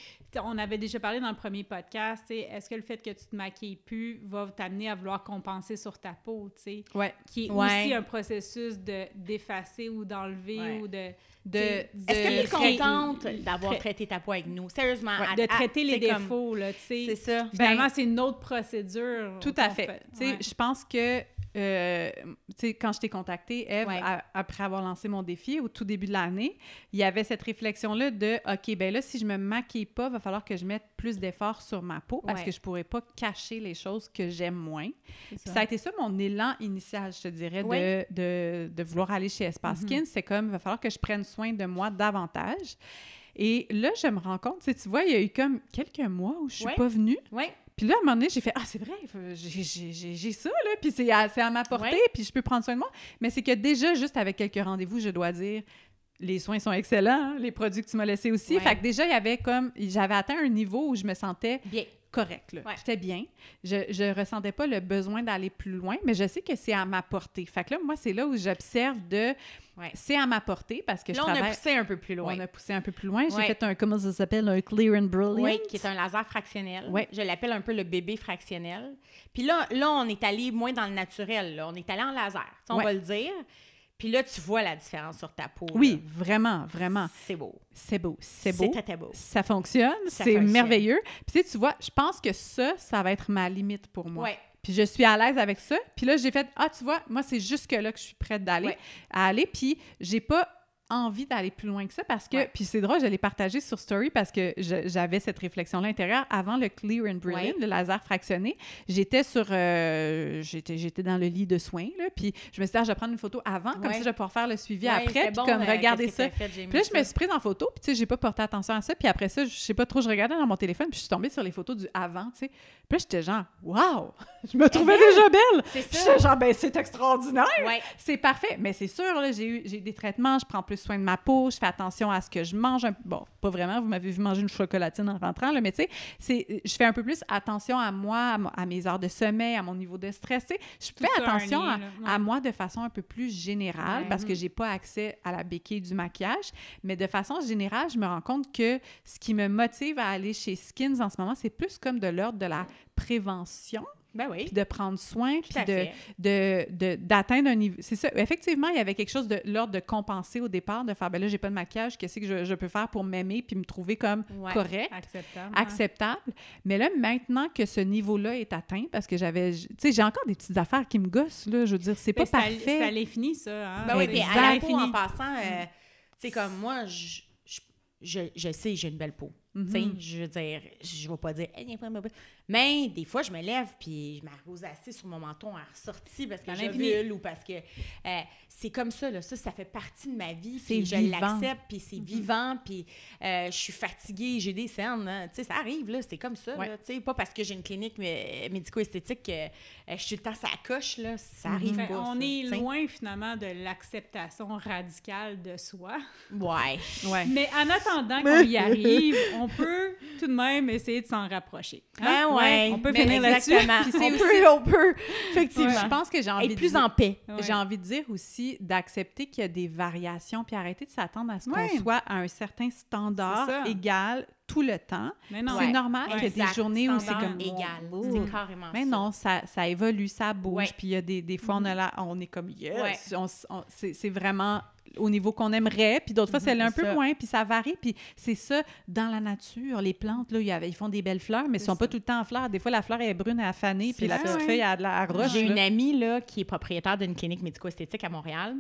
on avait déjà parlé dans le premier podcast, tu sais, est-ce que le fait que tu te maquilles plus va t'amener à vouloir compenser sur ta peau, tu sais? Ouais. Qui est aussi un processus d'effacer ou d'enlever ou de... Est-ce que tu es contente d'avoir traité ta peau avec nous? Sérieusement. De traiter les défauts, là, tu sais. C'est ça. Finalement, c'est une autre procédure. Tout à fait. Tu sais, je pense que, tu sais, quand je t'ai contactée, Ève, après avoir lancé mon défi au tout début de l'année, il y avait cette réflexion-là de, OK, ben là, si je me maquille pas, il va falloir que je mette plus d'efforts sur ma peau parce que je pourrais pas cacher les choses que j'aime moins. Ça a été ça mon élan initial, je te dirais, de vouloir aller chez Espace Skin. C'est comme, il va falloir que je prenne soin de moi davantage. Et là, je me rends compte, tu vois, il y a eu comme quelques mois où je suis pas venue. Puis là, à un moment donné, j'ai fait « Ah, c'est vrai, j'ai ça, là, puis c'est à ma portée, puis je peux prendre soin de moi. » Mais c'est que déjà, juste avec quelques rendez-vous, je dois dire, les soins sont excellents, hein, les produits que tu m'as laissés aussi. Fait que déjà, il y avait comme... J'avais atteint un niveau où je me sentais... bien. Correct, là. J'étais bien. Je ressentais pas le besoin d'aller plus loin, mais je sais que c'est à ma portée. Fait que là, moi, c'est là où j'observe c'est à ma portée parce que là, on a poussé un peu plus loin. On a poussé un peu plus loin. J'ai fait comment ça s'appelle? Un Clear and Brilliant. Oui, qui est un laser fractionnel. Je l'appelle un peu le bébé fractionnel. Puis là, on est allé moins dans le naturel, là. On est allé en laser, on va le dire. Puis là, tu vois la différence sur ta peau. Oui, vraiment, vraiment. C'est beau. C'est beau. C'est très, très beau. Ça fonctionne. C'est merveilleux. Puis tu vois, je pense que ça va être ma limite pour moi. Oui. Puis je suis à l'aise avec ça. Puis là, j'ai fait, tu vois, moi, c'est jusque-là que je suis prête à aller. Puis j'ai pas envie d'aller plus loin que ça parce que, puis c'est drôle, je l'ai partagé sur Story parce que j'avais cette réflexion-là intérieure. Avant le Clear and Brilliant, le laser fractionné, j'étais j'étais dans le lit de soins, là, puis je me suis dit, je vais prendre une photo avant, comme ça, je vais pouvoir faire le suivi après, puis comme regarder ça. Puis là, je me suis prise en photo, puis tu sais, j'ai pas porté attention à ça, puis après ça, je sais pas trop, je regardais dans mon téléphone, puis je suis tombée sur les photos du avant, tu sais. Puis là, j'étais genre, wow! Je me trouvais déjà belle! C'est ça! J'étais genre, ben c'est extraordinaire! C'est parfait! Mais c'est sûr, là, j'ai eu des traitements, je prends plus plus soin de ma peau, je fais attention à ce que je mange. Bon, pas vraiment, vous m'avez vu manger une chocolatine en rentrant, là, mais tu sais, je fais un peu plus attention à moi, à mes heures de sommeil, à mon niveau de stress. Je fais attention à moi de façon un peu plus générale parce que j'ai pas accès à la béquille du maquillage, mais de façon générale, je me rends compte que ce qui me motive à aller chez Skins en ce moment, c'est plus comme de l'ordre de la prévention. Ben oui. Puis de prendre soin, puis d'atteindre un niveau... C'est ça. Effectivement, il y avait quelque chose de l'ordre de compenser au départ, de faire, ben là, j'ai pas de maquillage, qu'est-ce que je peux faire pour m'aimer puis me trouver comme correct, acceptable. Mais là, maintenant que ce niveau-là est atteint, parce que j'avais... Tu sais, j'ai encore des petites affaires qui me gossent, là, je veux dire, c'est pas parfait. Ça allait fini, ça. Hein? Ben oui, puis à la peau, en passant, tu sais, comme moi, je sais, j'ai une belle peau. Tu sais, je veux dire, je vais pas dire mais des fois je me lève puis je m'arrose assez sur mon menton à ressorti parce que j'ovule ou parce que c'est comme ça là, ça fait partie de ma vie, puis je l'accepte, puis c'est vivant, puis je suis fatiguée, j'ai des cernes, hein, tu sais, ça arrive là, c'est comme ça là, tu sais, pas parce que j'ai une clinique médico-esthétique que je suis tout le temps ça coche là, ça arrive pas. On est loin finalement de l'acceptation radicale de soi. Ouais. Mais en attendant qu'on y arrive, on peut tout de même essayer de s'en rapprocher. Hein? On peut finir là-dessus. On peut, effectivement. Je pense que j'ai envie être plus en paix. J'ai envie de dire aussi d'accepter qu'il y a des variations, puis arrêter de s'attendre à ce qu'on soit à un certain standard égal tout le temps. C'est normal qu'il y ait des journées où c'est comme égal. C'est carrément mais non, ça évolue, ça bouge, puis il y a des fois on est comme yes, c'est vraiment au niveau qu'on aimerait, puis d'autres fois, c'est un peu moins, puis ça varie, puis c'est ça, dans la nature, les plantes, là, ils font des belles fleurs, mais ils sont pas tout le temps en fleurs. Des fois, la fleur est brune, elle a fané, puis la petite feuille a de la roche. J'ai une amie, là, qui est propriétaire d'une clinique médico-esthétique à Montréal,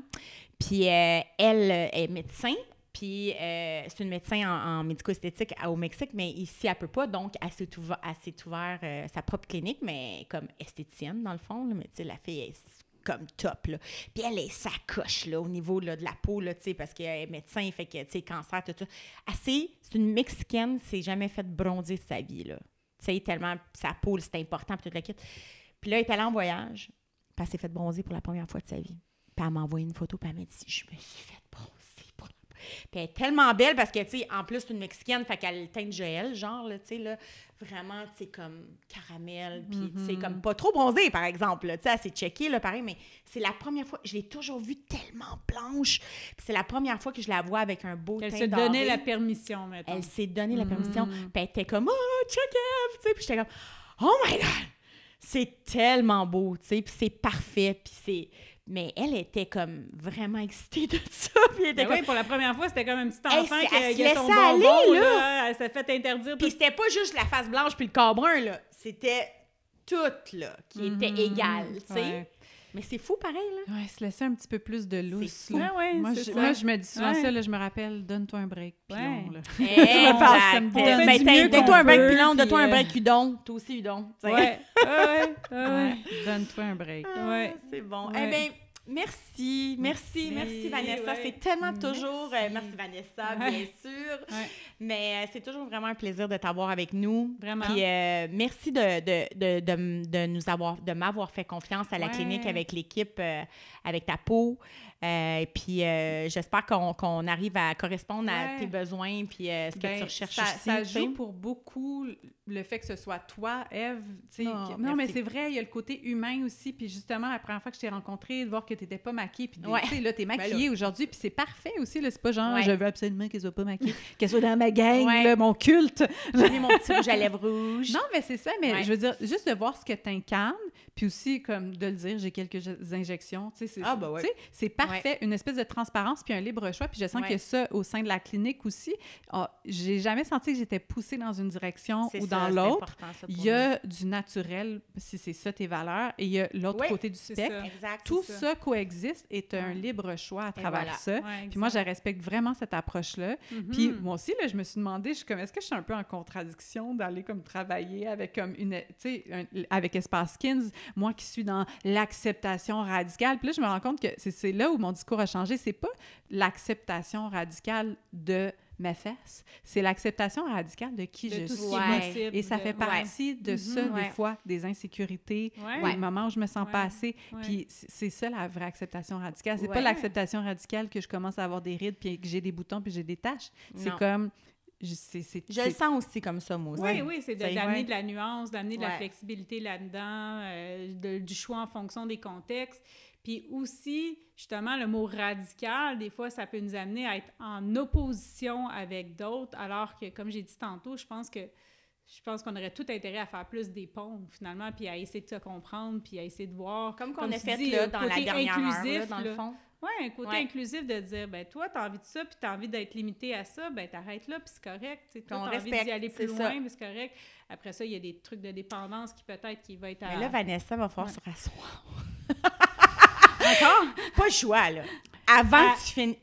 puis elle est médecin, puis c'est une médecin en médico-esthétique au Mexique, mais ici, elle peut pas, donc elle s'est ouvert sa propre clinique, mais comme esthéticienne, dans le fond, là, mais tu sais, la fille est comme top, là. Puis elle est sacoche, là, au niveau là, de la peau, là, tu sais, parce qu'elle est médecin, fait que, tu sais, cancer, tout ça. C'est une Mexicaine, s'est jamais fait bronzer de sa vie, là. Tu sais, tellement sa peau, c'est important, puis tout le kit. Puis là, elle est allée en voyage, puis elle s'est fait bronzer pour la première fois de sa vie. Puis elle m'a envoyé une photo, puis elle m'a dit « Je me suis fait bronzer pour la... » Puis elle est tellement belle, parce que, tu sais, en plus, c'est une Mexicaine, fait qu'elle teint de gel, genre, là, tu sais, là, vraiment, tu sais, comme caramel, puis tu sais, comme pas trop bronzée, par exemple, tu sais, elle s'est checkée, là, pareil, mais c'est la première fois, je l'ai toujours vue tellement blanche, puis c'est la première fois que je la vois avec un beau teint doré. Elle s'est donné la permission, maintenant. Elle s'est donné la permission, puis elle était comme « Oh, check it! » Tu sais, puis j'étais comme « Oh my God! » C'est tellement beau, tu sais, puis c'est parfait, puis c'est... Mais elle était comme vraiment excitée de ça. Puis elle était oui, pour la première fois, c'était comme un petit enfant qui a son bonbon, aller, là. Elle s'est fait interdire. Puis c'était pas juste la face blanche puis le corps brun, là. C'était tout, là, qui était égal, tu sais. Ouais. Mais c'est fou, pareil, là. Oui, se laisser un petit peu plus de lousse. C'est fou. Moi, je me dis souvent ça, là, je me rappelle, donne-toi un break, pilon, là. Donne-toi un break, pilon, donne-toi un break, udon. Toi aussi, udon. Ouais. Donne-toi un break. C'est bon. Eh bien, merci Vanessa. C'est tellement toujours... merci Vanessa, bien sûr. Mais c'est toujours vraiment un plaisir de t'avoir avec nous. Vraiment. Puis merci de m'avoir fait confiance à la clinique avec l'équipe, avec ta peau. Et puis, j'espère qu'on arrive à correspondre à tes besoins puis ce que tu recherches aussi. Ça joue pour beaucoup le fait que ce soit toi, Ève. Non, mais c'est vrai, il y a le côté humain aussi. Puis justement, la première fois que je t'ai rencontrée, de voir que tu n'étais pas maquillée. Puis tu sais, là, tu es maquillée aujourd'hui. Puis c'est parfait aussi. C'est pas genre, je veux absolument qu'elle soit pas maquillée. Qu'elle soit dans ma gang, là, mon culte. J'ai mis mon petit rouge à lèvres rouge. Non, mais c'est ça. Mais je veux dire, juste de voir ce que tu incarnes. Puis aussi, comme de le dire, j'ai quelques injections. C'est parfait. Une espèce de transparence puis un libre choix. Puis je sens que ça, au sein de la clinique aussi, j'ai jamais senti que j'étais poussée dans une direction ou dans l'autre. Il y a du naturel, si c'est ça tes valeurs, et il y a l'autre côté du spectre. Tout ça coexiste et tu as un libre choix à travers ça. Puis moi, je respecte vraiment cette approche-là. Puis moi aussi, là, je me suis demandé, est-ce que je suis un peu en contradiction d'aller comme travailler avec comme avec Espace Skins, moi qui suis dans l'acceptation radicale. Puis là, je me rends compte que c'est là où mon discours a changé. C'est pas l'acceptation radicale de m'efface, c'est l'acceptation radicale de qui je suis. Et ça fait partie de ça, des fois, des insécurités, des moments où je me sens pas assez. Puis c'est ça, la vraie acceptation radicale. C'est pas l'acceptation radicale que je commence à avoir des rides, puis que j'ai des boutons, puis j'ai des taches. C'est comme... Je le sens aussi comme ça, moi aussi. Oui, c'est d'amener de la nuance, d'amener de la flexibilité là-dedans, du choix en fonction des contextes. Puis aussi, justement, le mot radical, des fois, ça peut nous amener à être en opposition avec d'autres, alors que, comme j'ai dit tantôt, je pense qu'on aurait tout intérêt à faire plus des ponts, finalement, puis à essayer de se comprendre, puis à essayer de voir... Comme qu'on a fait là, dans la dernière heure, là, dans le fond. Oui, un côté inclusif de dire, ben toi, tu as envie de ça, puis tu as envie d'être limité à ça, ben t'arrêtes là, puis c'est correct. Toi, tu as envie d'y aller plus loin, mais c'est correct. Après ça, il y a des trucs de dépendance qui peut-être qui va être à... Mais là, Vanessa va falloir se rasseoir. D'accord? Pas le choix, là. Avant que tu finisses...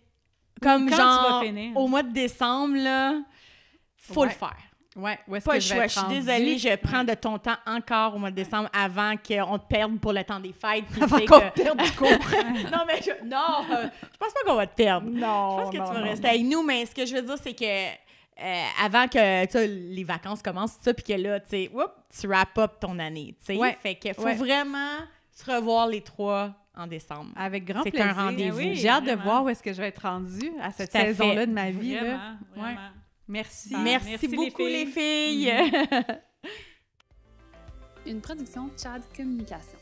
Comme quand genre, tu vas finir. Au mois de décembre, là, faut le faire. Ouais, pas le choix. Je suis désolée, je prends de ton temps encore au mois de décembre avant qu'on te perde pour le temps des fêtes. Avant qu'on te perde du cours. Non, mais je pense pas qu'on va te perdre. Non, je pense que tu vas rester avec nous, mais ce que je veux dire, c'est que avant que les vacances commencent, tout ça, puis que là, tu wrap up ton année. Fait qu'il faut vraiment se revoir les 3 en décembre. Avec grand plaisir. C'est un rendez-vous. Oui, j'ai hâte de voir où est-ce que je vais être rendue à cette saison-là de ma vie. Vraiment. Merci. Merci beaucoup, les filles. Une production Tchad Communication.